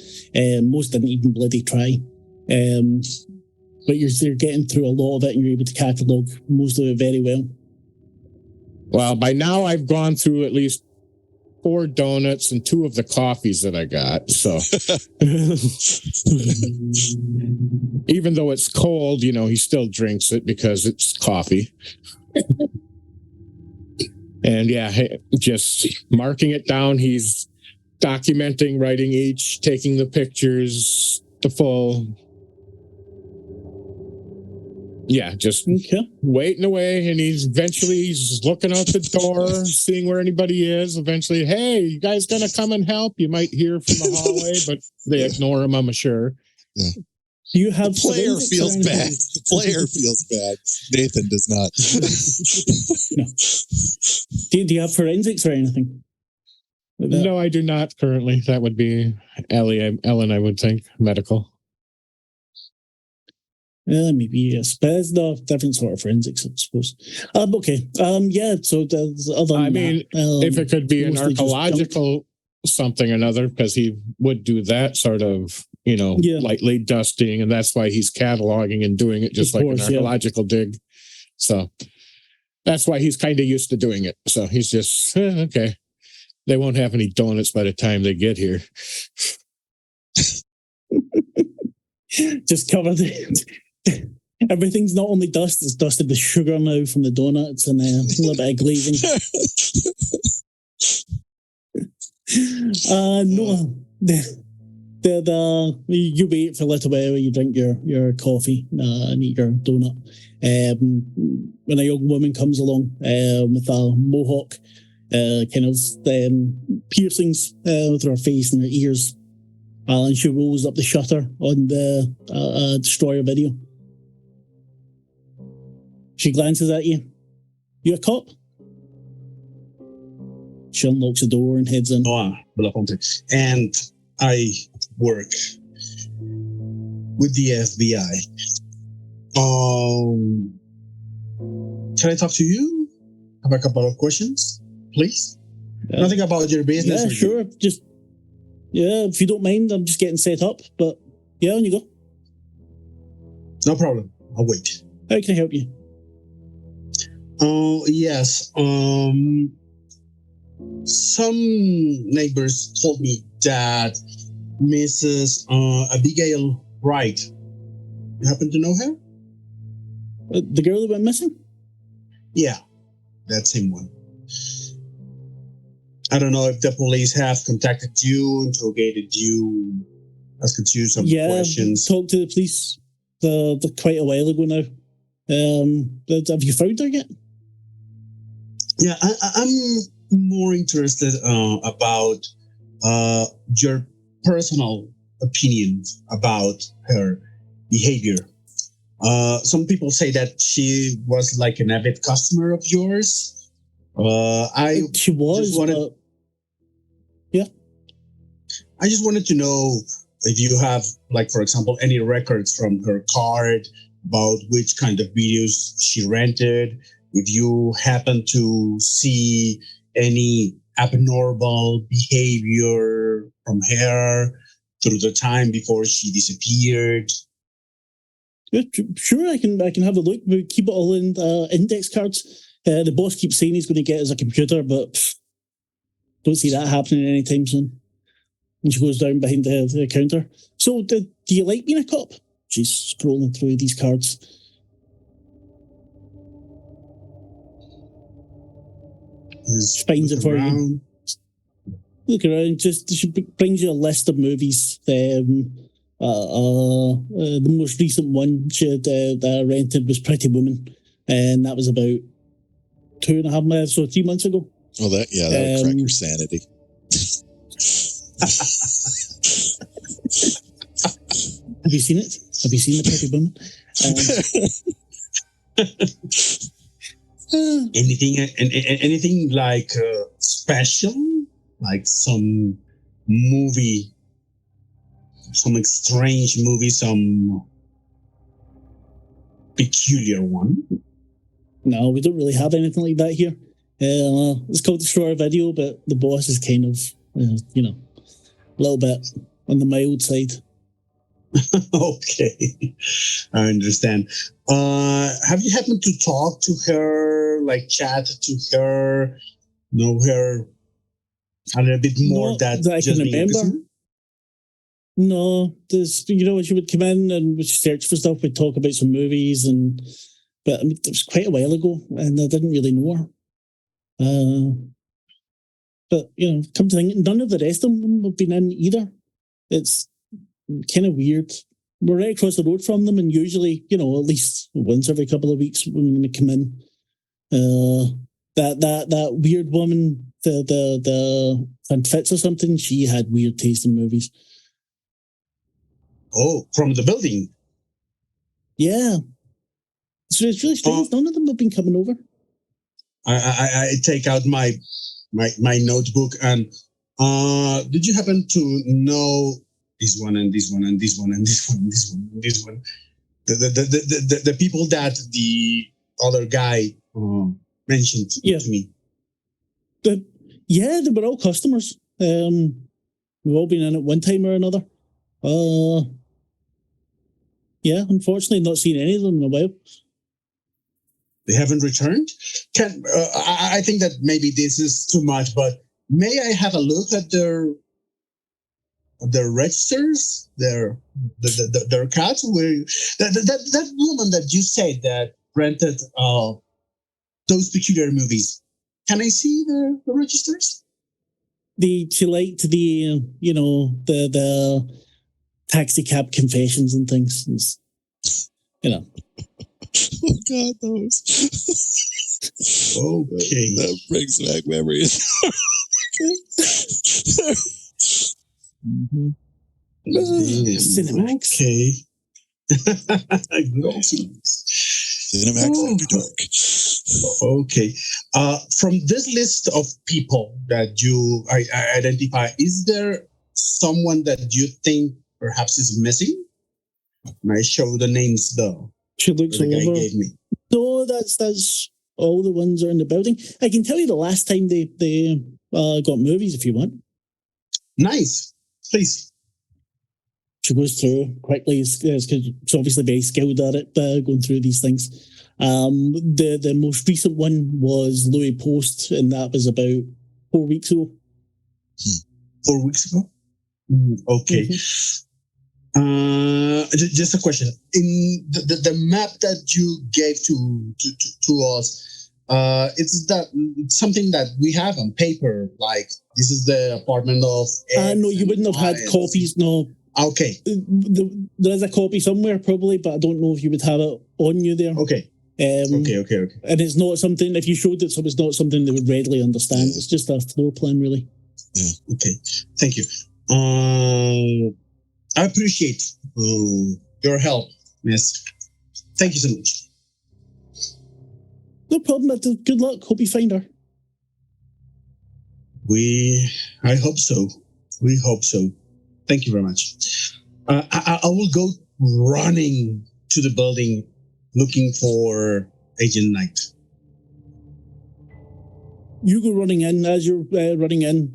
Most didn't even bloody try. But you're getting through a lot of it, and you're able to catalogue most of it very well. Well, by now I've gone through at least 4 donuts and 2 of the coffees that I got. So even though it's cold, he still drinks it because it's coffee. And just marking it down. He's documenting, writing each, taking the pictures, the full. Yeah, just waiting away. And he's looking out the door, seeing where anybody is. Eventually, hey, you guys going to come and help? You might hear from the hallway, but they ignore him, I'm sure. Yeah. You have the player feels bad. The player feels bad. Nathan does not. No. Do you have forensics or anything? No, I do not currently. That would be Ellen, I would think. Medical. Maybe yes, but it's the different sort of forensics, I suppose. Okay. Yeah. So there's other. I mean, if it could be an mostly just archaeological something or another, because he would do that sort of, Yeah. lightly dusting, and that's why he's cataloging and doing it just Of like course, an yeah. archaeological dig. So that's why he's kind of used to doing it. So he's just okay. They won't have any donuts by the time they get here. just covered. Everything's not only dust; it's dusted with sugar now from the donuts and a little bit of glazing. No, you wait for a little while. You drink your coffee and eat your donut. When a young woman comes along with a mohawk, kind of piercings with her face and her ears, and she rolls up the shutter on the destroyer video. She glances at you. You a cop? She unlocks the door and heads in. And I work with the FBI. Can I talk to you? Have a couple of questions, please? Nothing about your business. Yeah, sure. Just if you don't mind, I'm just getting set up. But yeah, on you go. No problem. I'll wait. How can I help you? Yes. Some neighbors told me that Mrs. Abigail Wright. You happen to know her? The girl that went missing? Yeah, that same one. I don't know if the police have contacted you, interrogated you, asked you some questions. Talked to the police quite a while ago now. Have you found her yet? Yeah, I'm more interested about your personal opinions about her behavior. Some people say that she was like an avid customer of yours. She was. I just wanted to know if you have, like, for example, any records from her card about which kind of videos she rented. If you happen to see any abnormal behavior from her through the time before she disappeared. Yeah, sure, I can have a look. We keep it all in index cards. The boss keeps saying he's going to get us a computer, but don't see that happening anytime soon. And she goes down behind the counter. So, do you like being a cop? She's scrolling through these cards. She finds it for you. Look around. She brings you a list of movies. The most recent one she had rented was Pretty Woman, and that was about 2.5 months, so 3 months ago. Oh, that would crack your sanity. Have you seen it? Have you seen the Pretty Woman? Anything like special, like some movie, some strange movie, some peculiar one? No, we don't really have anything like that here. It's called Destroyer Video, but the boss is kind of, a little bit on the mild side. Okay, I understand. Have you happened to talk to her, like chat to her, know her a little bit more? That I can remember. No, she would come in and we'd search for stuff. We'd talk about some movies, but I mean, it was quite a while ago, and I didn't really know her. But come to think, none of the rest of them have been in either. It's kind of weird. We're right across the road from them, and usually, at least once every couple of weeks when they come in, that weird woman, the Van Fitz or something, she had weird taste in movies. Oh, from the building. Yeah. So it's really strange. None of them have been coming over. I take out my notebook and did you happen to know this one and this one and this one and this one and this one and this one? the people that the other guy mentioned Yeah. to me. They were all customers. We've all been in at one time or another. Yeah, unfortunately, not seen any of them in a while. They haven't returned. I think that maybe this is too much, but may I have a look at their registers, their cards? Where that woman that you said that rented those peculiar movies? Can I see the registers? She liked the the taxi cab confessions and things. Oh God, those. Okay. That brings back memories. Mm-hmm. Cinemax. Okay. Good old Cinemax. Cinemax After Dark. Okay. From this list of people that you identify, is there someone that you think perhaps is missing? And I show the names though. She looks The guy over. gave me. No, that's all the ones that are in the building. I can tell you the last time they got movies if you want. Nice. Please. She goes through quickly because she's obviously very skilled at it, going through these things. The most recent one was Louis Post, and that was about 4 weeks ago. 4 weeks ago? Okay. Just a question. In the map that you gave to us, it's something that we have on paper, like this is the apartment of no, you wouldn't have had copies. No. Okay. There is a copy somewhere probably, but I don't know if you would have it on you there. Okay. Okay. And it's not something, if you showed it, so it's not something they would readily understand. It's just a floor plan, really. Yeah. Okay. Thank you. I appreciate your help, miss. Thank you so much. No problem. Good luck. Hope you find her. I hope so. We hope so. Thank you very much. I will go running to the building looking for Agent Knight. You go running in. As you're running in,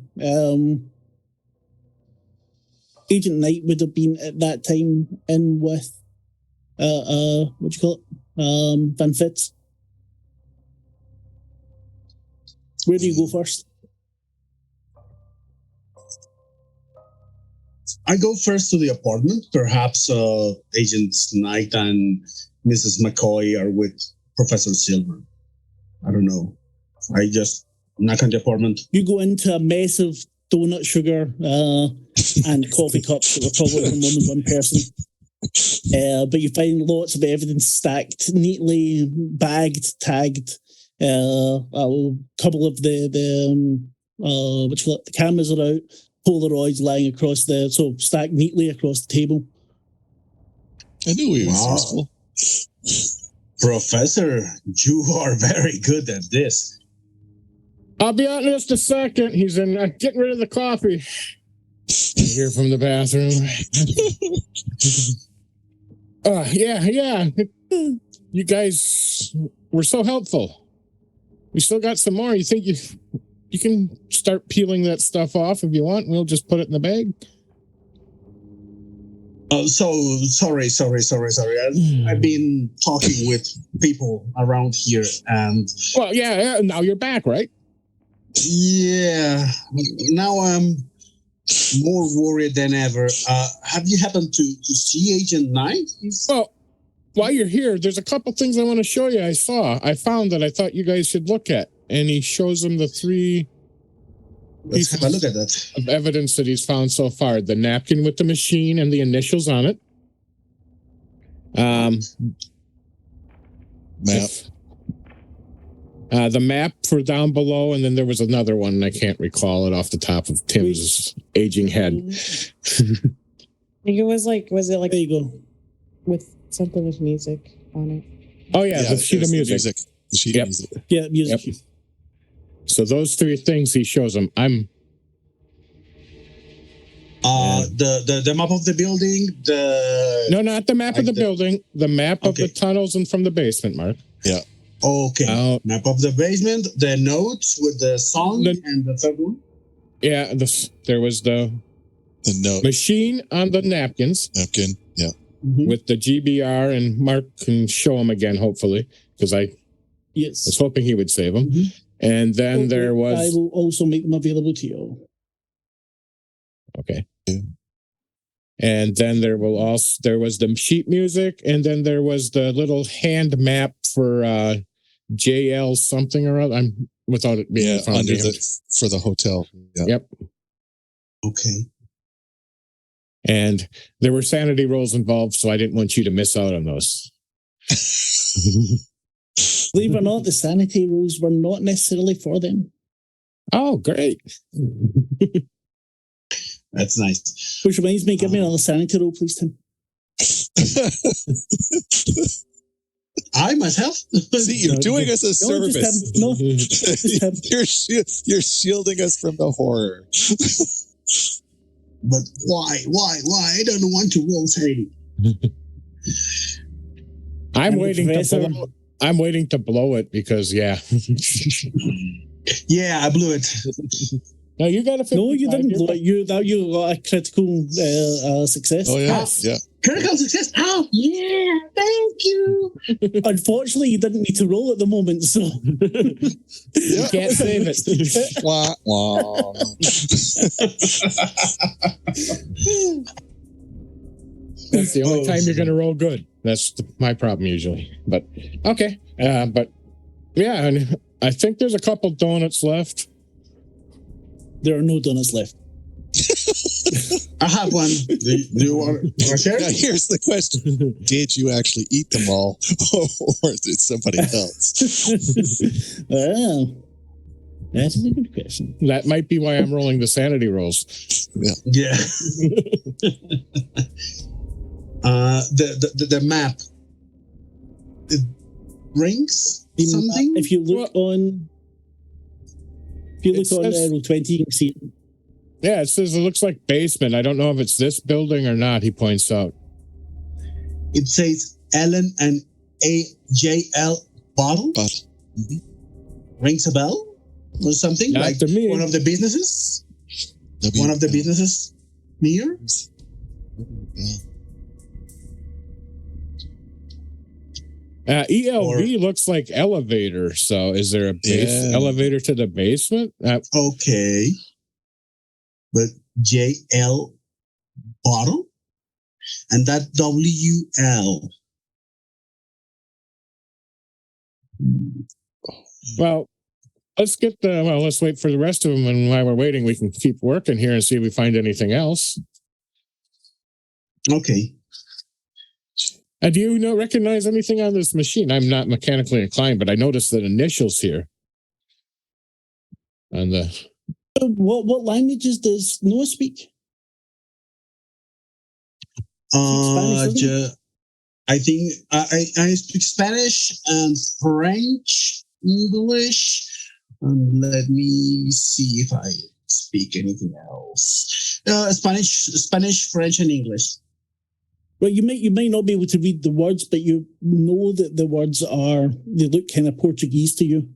Agent Knight would have been at that time in with what do you call it? Van Fitz. Where do you go first? I go first to the apartment. Perhaps Agent Knight and Mrs. McCoy are with Professor Silver. I don't know. I just knock on the apartment. You go into a mess of donut sugar and coffee cups that were probably from more than one person. But you find lots of evidence stacked neatly, bagged, tagged. A couple of the cameras are out. Polaroids lying across stacked neatly across the table. I knew he was useful. Professor, you are very good at this. I'll be out in just a second. He's in getting rid of the coffee. I hear from the bathroom. Yeah. You guys were so helpful. We still got some more. You think you can start peeling that stuff off if you want. We'll just put it in the bag. Oh, so sorry. I've been talking with people around here, and well, yeah. Now you're back, right? Yeah. Now I'm more worried than ever. Have you happened to see Agent Knight? Well, while you're here, there's a couple things I want to show you. I found that I thought you guys should look at, and he shows them the 3 Let's have a look at that. Of evidence that he's found so far. The napkin with the machine and the initials on it. Map. The map for down below, and then there was another one. I can't recall it off the top of Tim's aging head. I think it was like there you go. with something with music on it. Oh yeah, the sheet of music. The sheet of music. Yeah, music. Yep. So those 3 things he shows them. The map of the building. No, not the map of the building. The map of the Okay. tunnels and from the basement, Mark. Yeah. Okay. Map of the basement. The notes with the song and the third one. Yeah, there was the note machine on the napkins. Napkin. Yeah. With the GBR, and Mark can show him again, hopefully, because I was hoping he would save them. And then there was. I will also make them available to you. Okay. And then there was the sheet music, and then there was the little hand map for JL something or other. I'm without it being under for the hotel. Yeah. Yep. Okay. And there were sanity rolls involved, so I didn't want you to miss out on those. Believe it or not, the sanity rules were not necessarily for them. Oh, great. That's nice. Which reminds me, give me another sanity roll, please, Tim. I myself? See, you're doing us a service. You're shielding us from the horror. But why? I don't want to roll sanity. I'm waiting to blow it because, yeah. Yeah, I blew it. No, you got a 55. No, you didn't blow it. You got a critical success. Oh, yeah. Yeah. Critical success. Oh, yeah. Thank you. Unfortunately, you didn't need to roll at the moment, so. You can't save it. Wah, wah. That's the only time you're going to roll good. That's my problem usually. But, okay. But, yeah, and I think there's a couple donuts left. There are no donuts left. I have one. Do you want to share? Now, here's the question. Did you actually eat them all, or did somebody else? Well, that's a good question. That might be why I'm rolling the sanity rolls. Yeah. The map. It rings something? If you look on... If you look on Roll20, you can see it. Yeah, it says it looks like basement. I don't know if it's this building or not, he points out. It says Ellen and AJL bottle. Mm-hmm. Rings a bell or something? Not like to me. One of the businesses? One of the businesses near? ELV looks like elevator. So is there a elevator to the basement? Okay. But JL bottle and that WL. Well, let's wait for the rest of them. And while we're waiting, we can keep working here and see if we find anything else. Okay. Do you recognize anything on this machine? I'm not mechanically inclined, but I noticed the initials here. On the what languages does Noah speak? Spanish, I think I speak Spanish and French, English. Let me see if I speak anything else. Spanish, French, and English. Well, you might not be able to read the words, but you know that the words they look kind of Portuguese to you.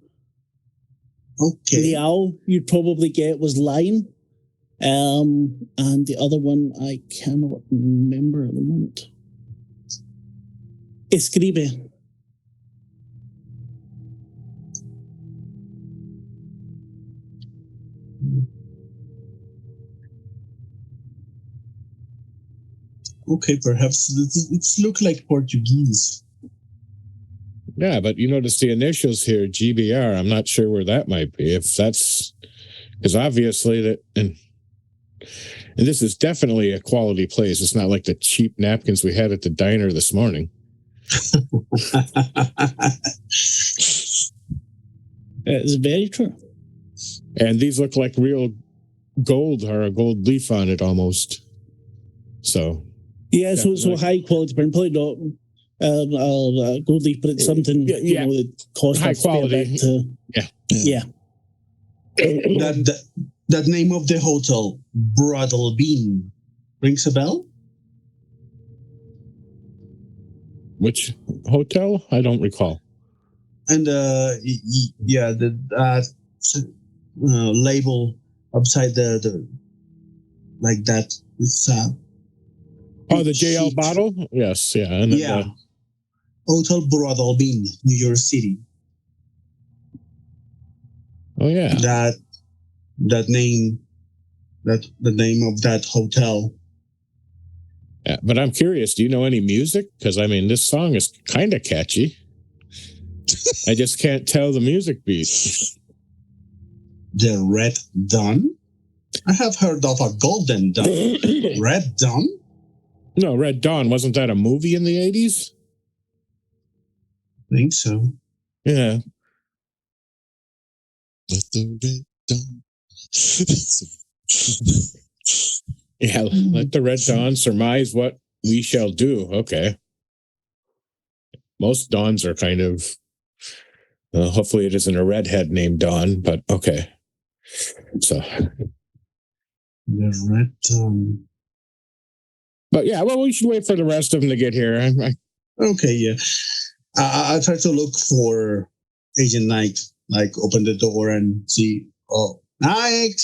Okay. Real, you'd probably get was line. And the other one I cannot remember at the moment. Escribe. Okay, perhaps it's look like Portuguese. Yeah, but you notice the initials here, GBR. I'm not sure where that might be. If that's because obviously that and this is definitely a quality place. It's not like the cheap napkins we had at the diner this morning. It's very true. And these look like real gold or a gold leaf on it almost. So yeah, so high quality print, probably not gold leaf, but it's something that costs high quality. Yeah. That That name of the hotel, Brothel Bean, rings a bell? Which hotel? I don't recall. And yeah, the label upside the like that. It's Oh, the JL sheet. bottle? Yes, yeah. And then Yeah. Hotel Brothel Bean, New York City. oh yeah. That name, that the name of that hotel. Yeah, but I'm curious, do you know any music? Because I mean, this song is kind of catchy. I just can't tell the music beat. The Red Dawn? I have heard of a Golden Dawn. Red Dawn? No, Red Dawn. Wasn't that a movie in the 80s? I think so. Yeah. Let the red dawn. Yeah, let the Red Dawn surmise what we shall do. Okay. Most Dawns are kind of, hopefully it isn't a redhead named Dawn, but okay. So, The Red Dawn. but yeah, well, we should wait for the rest of them to get here. Okay, yeah. I try to look for Agent Knight, like open the door and see, oh, Knight!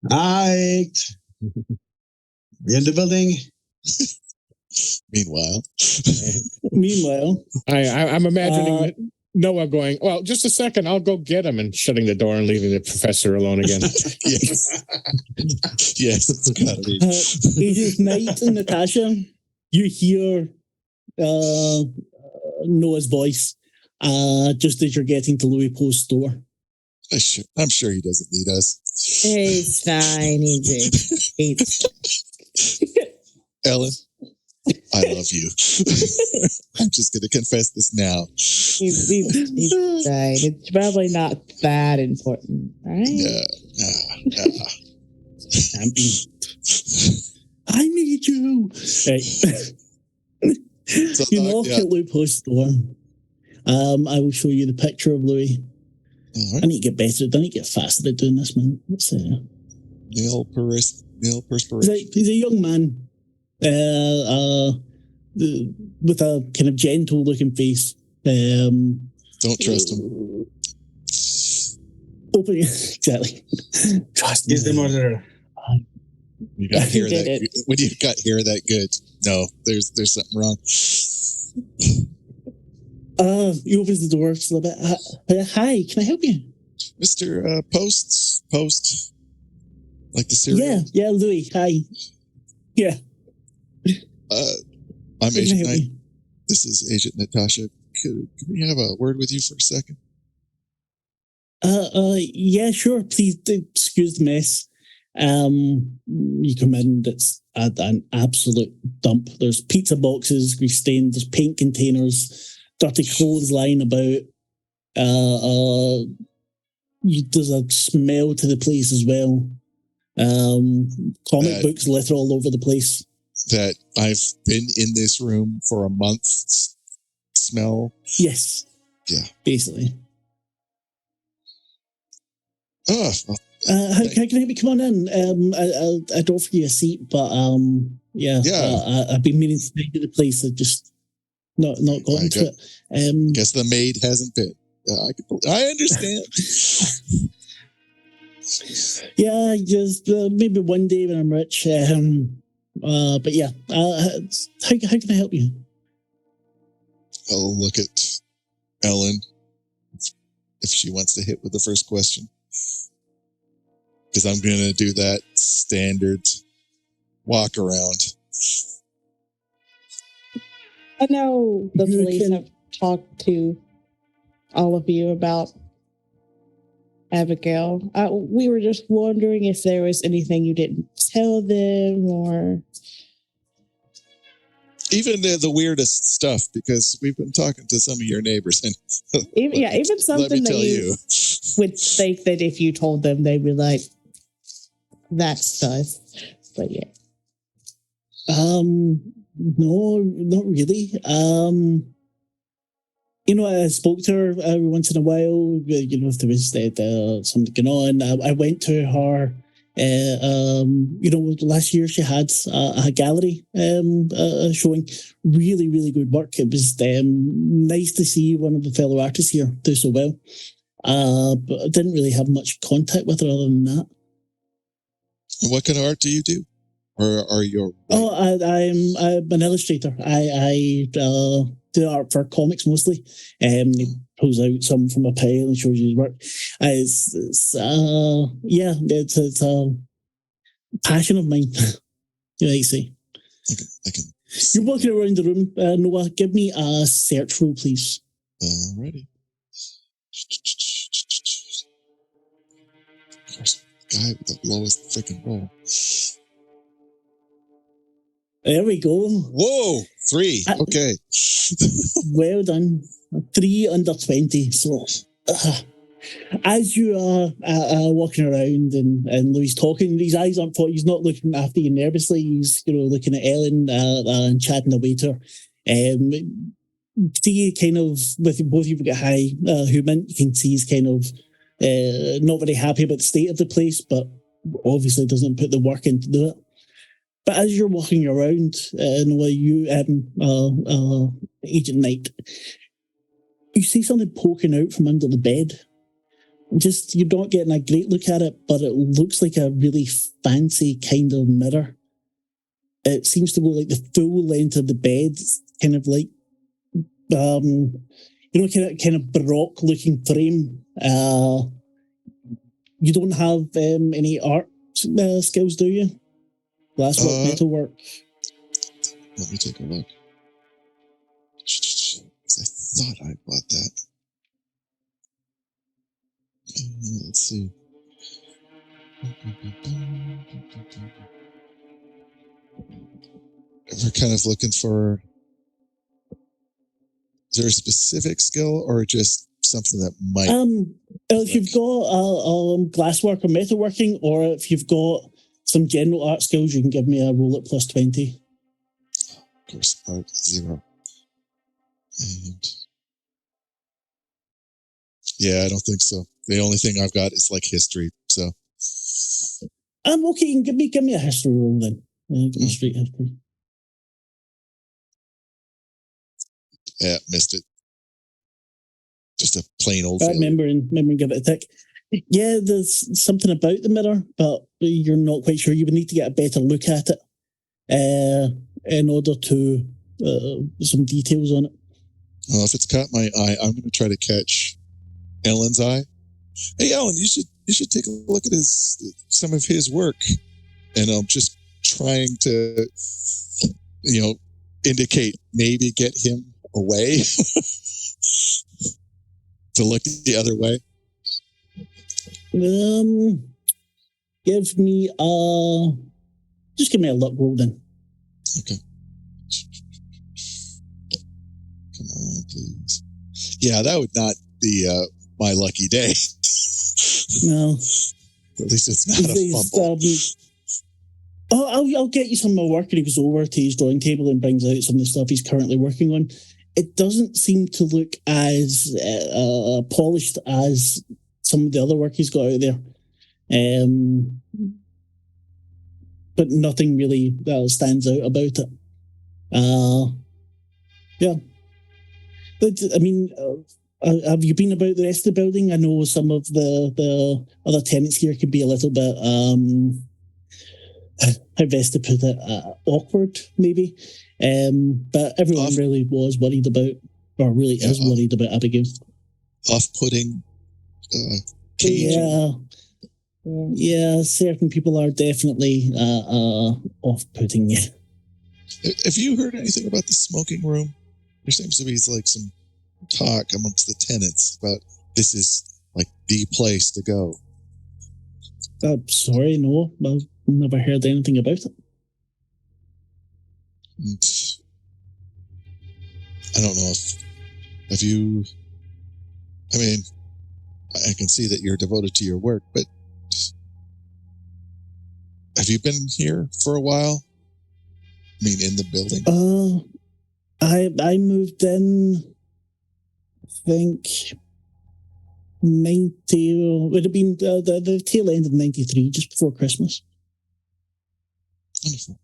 Knight! You in the building? Meanwhile, I'm imagining Noah going, well, just a second, I'll go get him, and shutting the door and leaving the professor alone again. yes. Yes, it's gotta be. Agent Knight and Natasha, you hear Noah's voice just as you're getting to Louis Post's door. I'm sure he doesn't need us. He's fine. He's Ellen, I love you. I'm just going to confess this now. he's fine. It's probably not that important, right? Yeah. I need you. Right. So You knock at Louis Post's door. I will show you the picture of Louis. All right. I need to get better. I need to get faster at doing this, man. Nail perspiration. He's a young man with a kind of gentle looking face. Don't trust him. Open exactly. Trust He's the murderer. You got hair that when you got hair that good. No, there's something wrong. He opens the door just a little bit. Hi, can I help you? Mr. Post, like the cereal? Yeah, Louis, hi. Yeah. I'm Agent Knight. This is Agent Natasha. Could we have a word with you for a second? Yeah, sure. Please excuse the mess. You come in, it's an absolute dump. There's pizza boxes, grease stained, there's paint containers, dirty clothes lying about. There's a smell to the place as well. Comic books litter all over the place. That I've been in this room for a month. Smell. Yes. Yeah. Basically. Oh. How can I help you? Come on in. I'd offer you a seat, but I've been meaning to take you to the place. I just not gotten to it. Guess the maid hasn't been. I understand. Yeah, just maybe one day when I'm rich. But yeah, how can I help you? I'll look at Ellen if she wants to hit with the first question. Because I'm going to do that standard walk around. I know the police have talked to all of you about Abigail. We were just wondering if there was anything you didn't tell them, or even the weirdest stuff, because we've been talking to some of your neighbors, and even something that you would think that if you told them, they'd be like, "That's sus." But yeah, no, not really. I spoke to her every once in a while. If there was something going on, I went to her. Last year she had a gallery showing really, really good work. It was nice to see one of the fellow artists here do so well. But I didn't really have much contact with her other than that. What kind of art do you do? Or are you? I'm an illustrator. I do art for comics mostly. He pulls out some from a pile and shows you his work. It's a passion of mine. You might say. I can. You're walking around the room, Noah. Give me a search roll, please. Alrighty. Of course, guy with the lowest freaking roll. There we go. Whoa, 3. Okay. Well done. 3 under 20. So, as you are walking around and Louis talking, his eyes aren't. He's not looking after you nervously. He's looking at Ellen and chatting away to her. See, kind of with both of you get high human. You can see he's kind of not very happy about the state of the place, but obviously doesn't put the work in to do it. But as you're walking around, you, Agent Knight, you see something poking out from under the bed. Just, you're not getting a great look at it, but it looks like a really fancy kind of mirror. It seems to go like the full length of the bed, kind of like, kind of Baroque looking frame. You don't have any art skills, do you? Glasswork, metalwork. Let me take a look. I thought I bought that. Let's see. We're kind of looking for. Is there a specific skill or just something that might? If you've got glasswork or metalworking, or if you've got some general art skills, you can give me a roll at plus 20. Of course, art 0. And yeah, I don't think so. The only thing I've got is like history. So okay. You can give me a history roll then. Give me straight history. Yeah, missed it. Just a plain old. Remember and give it a tick. Yeah, there's something about the mirror, but you're not quite sure. You would need to get a better look at it in order to some details on it. Well, if it's caught my eye, I'm going to try to catch Ellen's eye. Hey, Ellen, you should take a look at some of his work, and I'm just trying to, indicate maybe get him away to look the other way. Give me a luck roll then. Okay. Come on, please. Yeah, that would not be my lucky day. No. At least it's not a fumble. I'll get you some more work. And he goes over to his drawing table and brings out some of the stuff he's currently working on. It doesn't seem to look as polished as some of the other work he's got out there. But nothing really stands out about it. Yeah. But, I mean, have you been about the rest of the building? I know some of the other tenants here can be a little bit, how best to put it, awkward, maybe. But everyone really was worried about, or really is worried about Abigail. Off-putting. Yeah, certain people are definitely off-putting. Yeah. Have you heard anything about the smoking room? There seems to be like some talk amongst the tenants about this is like the place to go. I'm sorry, no, I've never heard anything about it. And I don't know if you. I mean, I can see that you're devoted to your work, but have you been here for a while? I mean, in the building? I moved in think 90 would have been the tail end of 93, just before Christmas. Wonderful.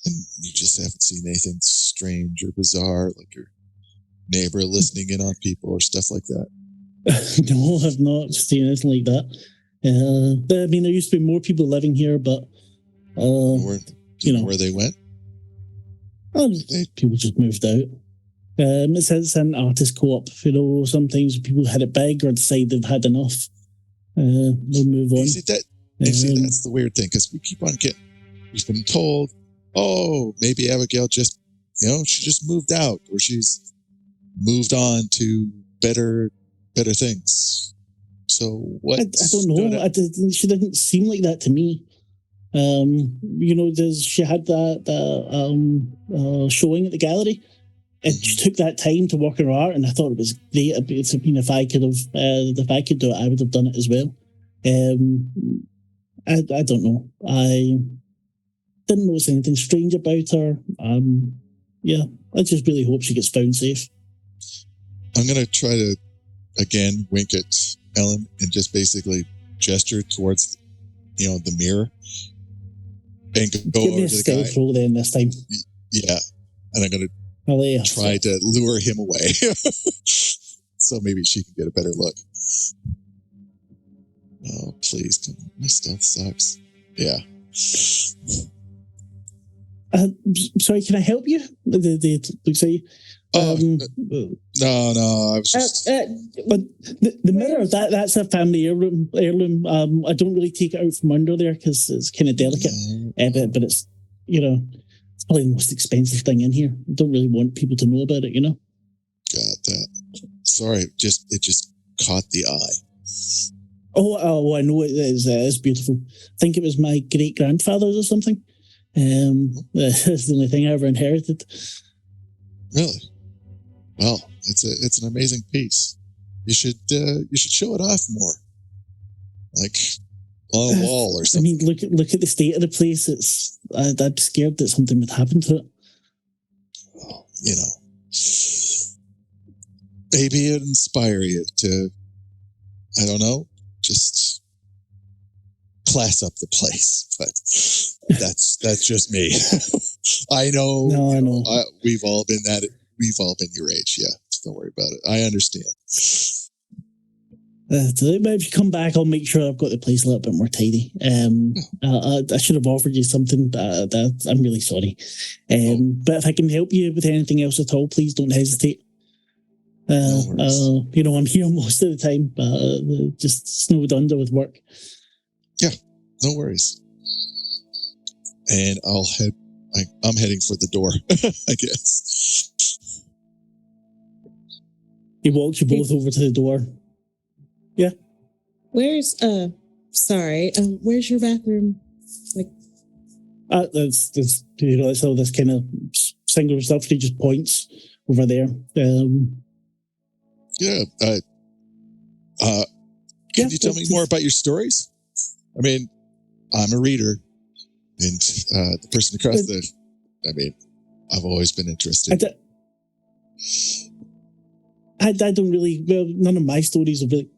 And you just haven't seen anything strange or bizarre, like your neighbor listening in on people or stuff like that? No, I've not seen anything like that. I mean, there used to be more people living here, but Do you know where they went? People just moved out. It says it's an artist co-op. You know, sometimes people had it big or decide they've had enough. They'll move on. You see, that's the weird thing, because we keep on we've been told, oh, maybe Abigail just, she just moved out, or she's moved on to better things. So what? I don't know. She didn't seem like that to me. She had that showing at the gallery, and she took that time to work her art, and I thought it was great. If I could do it, I would have done it as well. I don't know. I didn't notice anything strange about her. I just really hope she gets found safe. I'm gonna try to again wink at Ellen and just basically gesture towards the mirror and go Give me over a to the guy. stealth roll then this time. Yeah, and I'm gonna try to lure him away, so maybe she can get a better look. Oh, please, come on. My stealth sucks. Yeah. Sorry, can I help you? Looks like No, I was just. But the mirror, that's a family heirloom. I don't really take it out from under there because it's kind of delicate. But it's it's probably the most expensive thing in here. I don't really want people to know about it. Got that. Sorry, it just caught the eye. Oh, I know it is. It's beautiful. I think it was my great grandfather's or something. That's the only thing I ever inherited. Really? Well, it's an amazing piece. You should show it off more, like on a wall or something. I mean, look at the state of the place. I'm scared that something would happen to it. Well, maybe it'd inspire you to, I don't know, just class up the place. But that's just me. I know. No, I know. We've all been your age. Yeah, don't worry about it. I understand. If you come back, I'll make sure I've got the place a little bit more tidy. I should have offered you something, but I'm really sorry. But if I can help you with anything else at all, please don't hesitate. No worries. I'm here most of the time, just snowed under with work. Yeah, no worries. And I'm heading for the door, I guess. He walks you both over to the door. Yeah. Where's where's your bathroom? That's all this kind of singular stuff. He just points over there. Yeah. Can you tell me more about your stories? I mean, I'm a reader, and the person across I've always been interested. I don't really. Well, none of my stories have really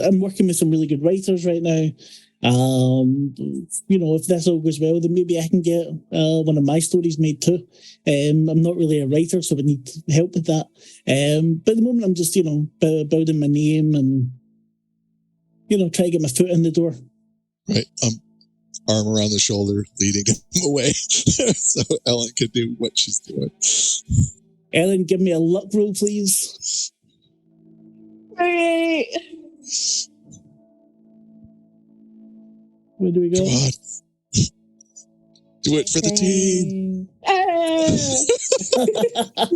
I'm working with some really good writers right now. If this all goes well, then maybe I can get one of my stories made too. I'm not really a writer, so I need help with that. But at the moment, I'm just building my name and try to get my foot in the door. Right. Arm around the shoulder, leading him away, so Ellen can do what she's doing. Ellen, give me a luck roll, please. Right. Where do we go? Come on. Do it for the team.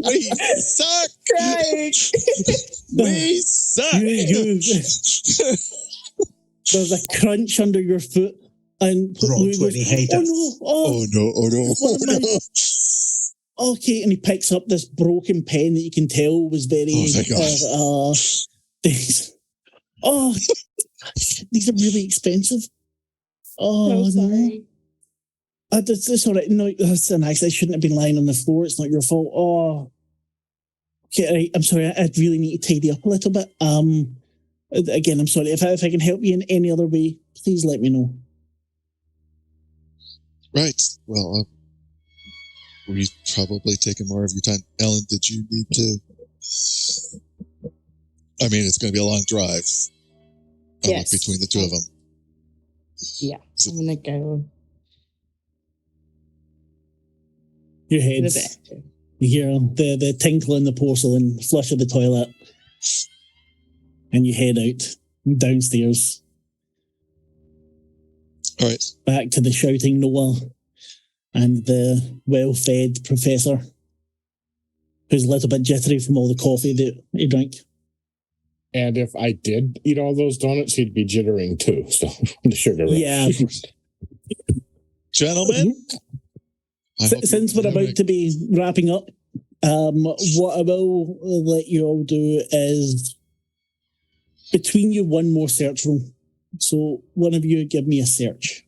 We suck. Right. We suck. There's a crunch under your foot. And Roll 20 haters. Oh no. Okay, and he picks up this broken pen that you can tell was very. Oh my God. These are really expensive. Oh, so sorry. It's all right. No, that's an accident. I shouldn't have been lying on the floor. It's not your fault. Oh, okay. Right, I'm sorry. I really need to tidy up a little bit. Again, I'm sorry. If I can help you in any other way, please let me know. Right. Well, we've probably taken more of your time. Ellen, did you need to? I mean, it's going to be a long drive. Yes. Between the two of them. Yeah, I'm gonna go Your to the heads. bathroom. You hear the tinkle in the porcelain, flush of the toilet, and you head out downstairs. All right. Back to the shouting Noah and the well-fed professor, who's a little bit jittery from all the coffee that he drank. And if I did eat all those donuts, he'd be jittering too. So the sugar rush. Yeah. Gentlemen, Since we're about to be wrapping up, what I will let you all do is between you one more search roll. So one of you give me a search.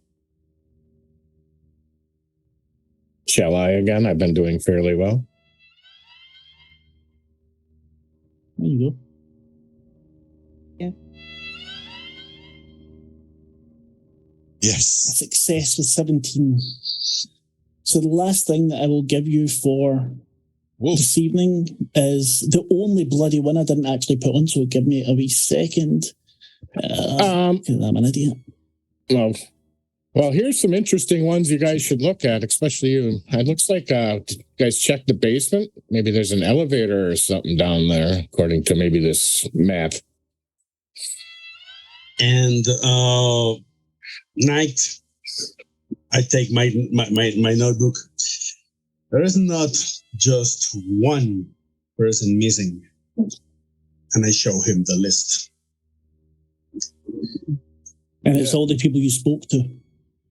Shall I again? I've been doing fairly well. There you go. yes. A success with 17. So the last thing that I will give you for this evening is the only bloody one I didn't actually put on, so give me a wee second. I'm an idiot. Well, here's some interesting ones you guys should look at, especially you. It looks like you guys check the basement. Maybe there's an elevator or something down there, according to maybe this map. And night, I take my notebook. There is not just one person missing, and I show him the list. And it's all the people you spoke to.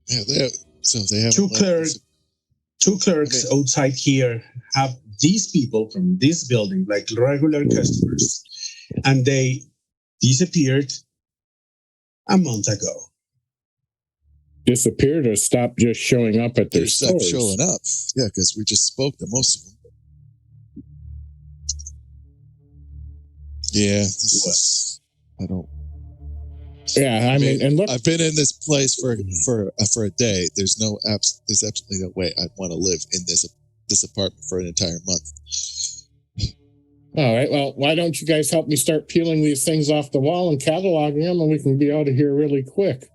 Yeah, they have Two clerks outside here have these people from this building, like regular customers, and they disappeared a month ago. Disappeared or stopped just showing up at their stopped stores? showing up. Yeah, because we just spoke to most of them. Yeah, I don't. Yeah, I mean, and look, I've been in this place for a day. There's absolutely no way I'd want to live in this apartment for an entire month. All right, well, why don't you guys help me start peeling these things off the wall and cataloging them, and we can be out of here really quick.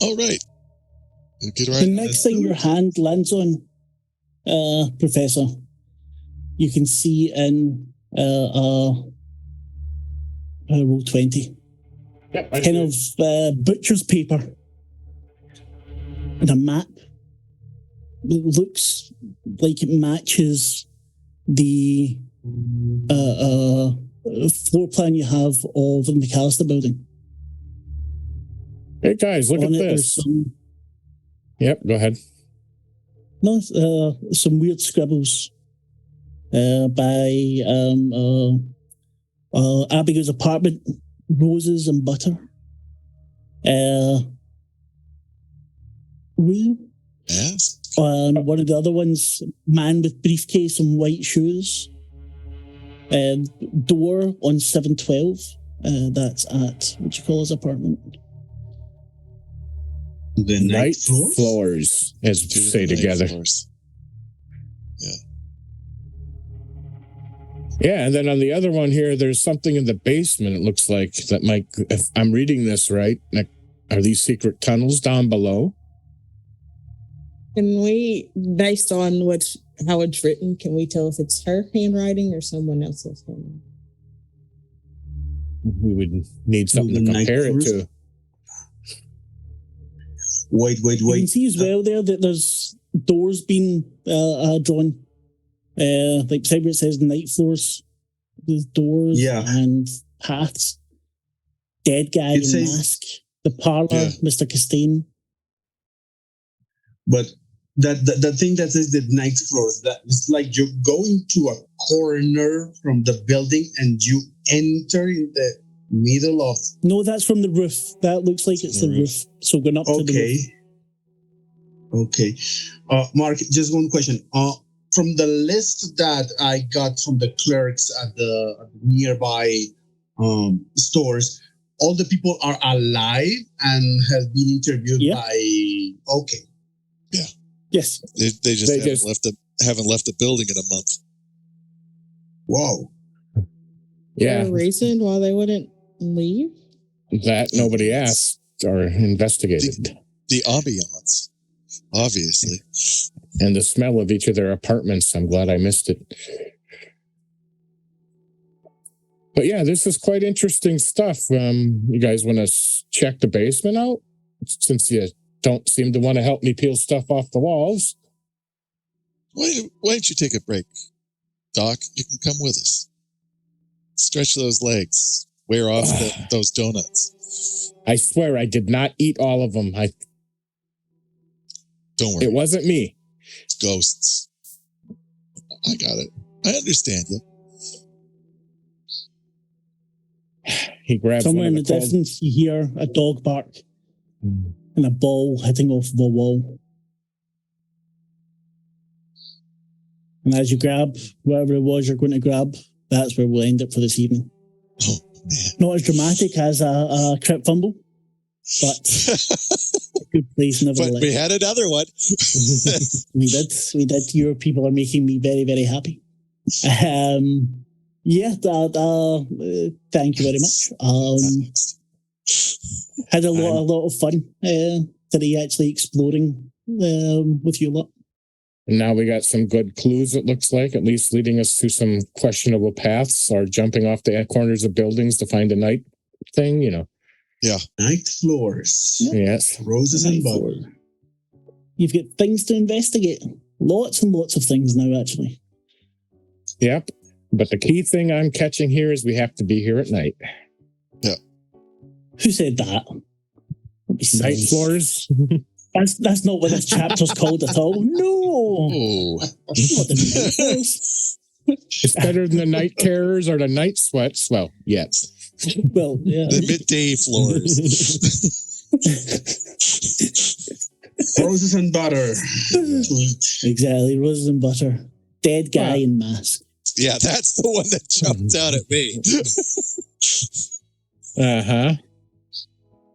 All right. The next thing your hand lands on, Professor, you can see in roll 20. Yep, kind of butcher's paper and a map. It looks like it matches the floor plan you have of the McAllister building. Hey guys, look at this. Yep, go ahead. No, some weird scribbles by Abigail's apartment. Roses and butter. Yes. And one of the other ones, man with briefcase and white shoes. Door on 712. That's at what you call his apartment. The night floors, as we say together. Floors. Yeah. Yeah, and then on the other one here, there's something in the basement, it looks like, that might, if I'm reading this right, are these secret tunnels down below? Can we, based on how it's written, can we tell if it's her handwriting or someone else's handwriting? We would need something to compare it to. Wait. You can see as well there that there's doors being drawn. Like where it says night floors, there's doors and paths. Dead guy in mask. The parlor, Mr. Castaigne. But the thing that says the night floors, that it's like you're going to a corner from the building and you enter in the middle of. No, that's from the roof. That looks like it's the roof. So going up to the roof. Okay. Mark, just one question. From the list that I got from the clerks at the nearby stores, all the people are alive and have been interviewed by. Okay. Yeah. Yes. They just haven't left the building in a month. Wow. Yeah. A reason why they wouldn't leave? That nobody asked or investigated. The ambiance, obviously. And the smell of each of their apartments. I'm glad I missed it. But yeah, this is quite interesting stuff. You guys want to check the basement out? Since you don't seem to want to help me peel stuff off the walls. Why don't you take a break? Doc, you can come with us. Stretch those legs. Wear off those donuts. I swear I did not eat all of them. Don't worry. It wasn't me. It's ghosts. I got it. I understand you. He grabs somewhere in the cold... distance. You hear a dog bark and a ball hitting off the wall. And as you grab whatever it was you're going to grab, that's where we'll end it for this evening. Oh, man. Not as dramatic as a crit fumble, but a good place nevertheless. But we had another one. We did. Your people are making me very, very happy. Thank you very much. Had a lot of fun today, actually exploring with you lot. And now we got some good clues, it looks like, at least leading us to some questionable paths or jumping off the corners of buildings to find a night thing, you know. Yeah. Night floors. Yes. Roses and butter. You've got things to investigate. Lots and lots of things now, actually. Yep. But the key thing I'm catching here is we have to be here at night. Yeah. Who said that? Night floors? That's not what this chapter's called at all. No. Oh. Not the night floors. It's better than the night terrors or the night sweats. Well, yes. Well, yeah. The midday floors. Roses and butter. Sweet. Exactly. Roses and butter. Dead guy in mask. Yeah, that's the one that jumped out at me. Uh-huh.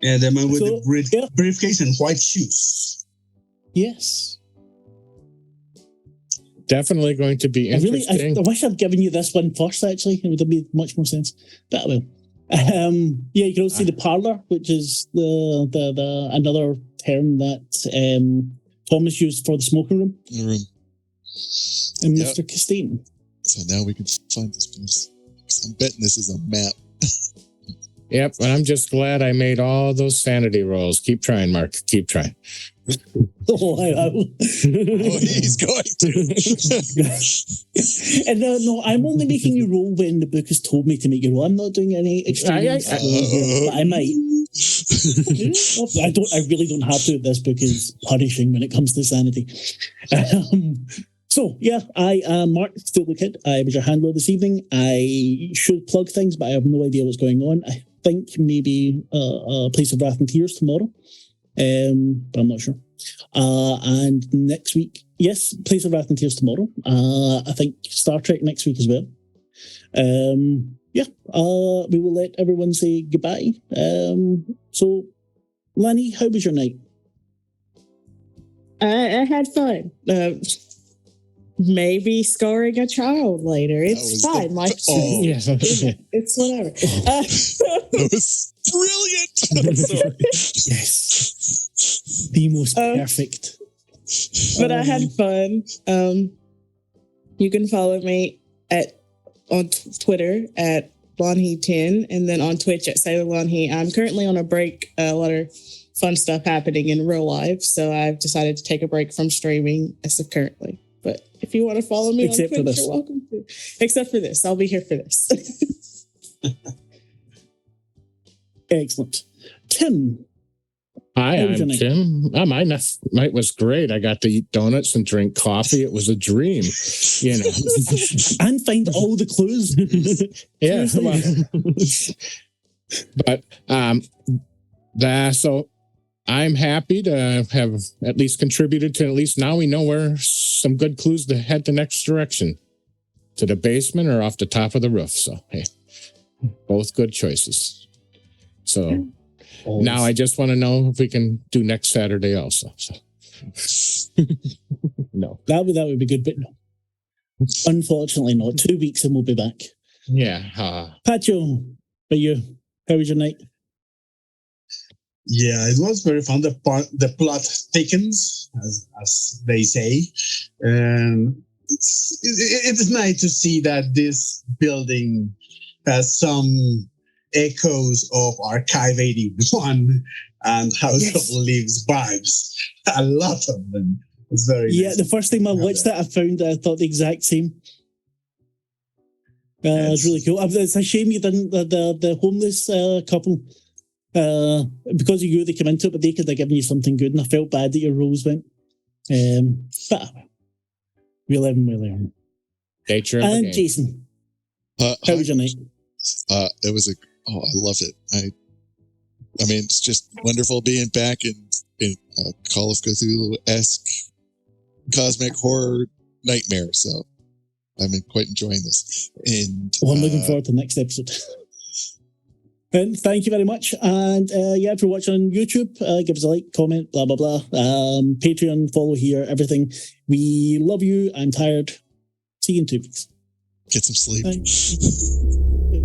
Yeah, the man with the briefcase and white shoes. Yes. Definitely going to be interesting. I wish I'd given you this one first, actually. It would have made much more sense. But I will. You can also see the parlour, which is the another term that Thomas used for the smoking room. The room. And Mr. Castine. So now we can find this place. I'm betting this is a map. Yep, and I'm just glad I made all those sanity rolls. Keep trying, Mark. Keep trying. Oh, I will. Oh, he's going to. And no, I'm only making you roll when the book has told me to make you roll. I'm not doing any extreme but I might. I really don't have to. This book is punishing when it comes to sanity. So, yeah, I am Mark, Cthulhu Kid. I was your handler this evening. I should plug things, but I have no idea what's going on. I think maybe a Place of Wrath and Tears tomorrow, but I'm not sure. And next week, yes, Place of Wrath and Tears tomorrow. I think Star Trek next week as well. We will let everyone say goodbye. So, Lanny, how was your night? I had fun. Maybe scarring a child later. It's fine. It's whatever. That was brilliant. Yes. The most perfect. But I had fun. You can follow me on Twitter at Blonhe10 and then on Twitch at Sailor Blonhe. I'm currently on a break. A lot of fun stuff happening in real life, so I've decided to take a break from streaming as of currently. But if you want to follow me on Twitch, you're welcome to. Except for this. I'll be here for this. Excellent. Tim. Hi, I'm Tim. My night was great. I got to eat donuts and drink coffee. It was a dream, you know. And find all the clues. Yeah. But so I'm happy to have at least contributed to, at least now we know where some good clues to head the next direction, to the basement or off the top of the roof. So, hey, both good choices. So now I just want to know if we can do next Saturday also. So. No. That would be good, but no. Unfortunately not. 2 weeks and we'll be back. Yeah. Pacho, but you, how was your night? Yeah, it was very fun. The plot thickens, as they say, and it's nice to see that this building has some echoes of Archive 81 and House of Leaves vibes. A lot of them. It's very nice. The first time I watched that, I found that I thought the exact same. It's really cool. It's a shame you didn't the homeless couple. Because of you, they came into it, but they could have given you something good, and I felt bad that your rolls went. But we live and we learn. Nature of and the game. Jason, how was your night? It was I love it. I mean, it's just wonderful being back in Call of Cthulhu-esque cosmic horror nightmare. So I've been quite enjoying this. And I'm looking forward to the next episode. And thank you very much. And if you're watching on YouTube, give us a like, comment, blah, blah, blah. Patreon, follow here, everything. We love you. I'm tired. See you in 2 weeks. Get some sleep. Bye.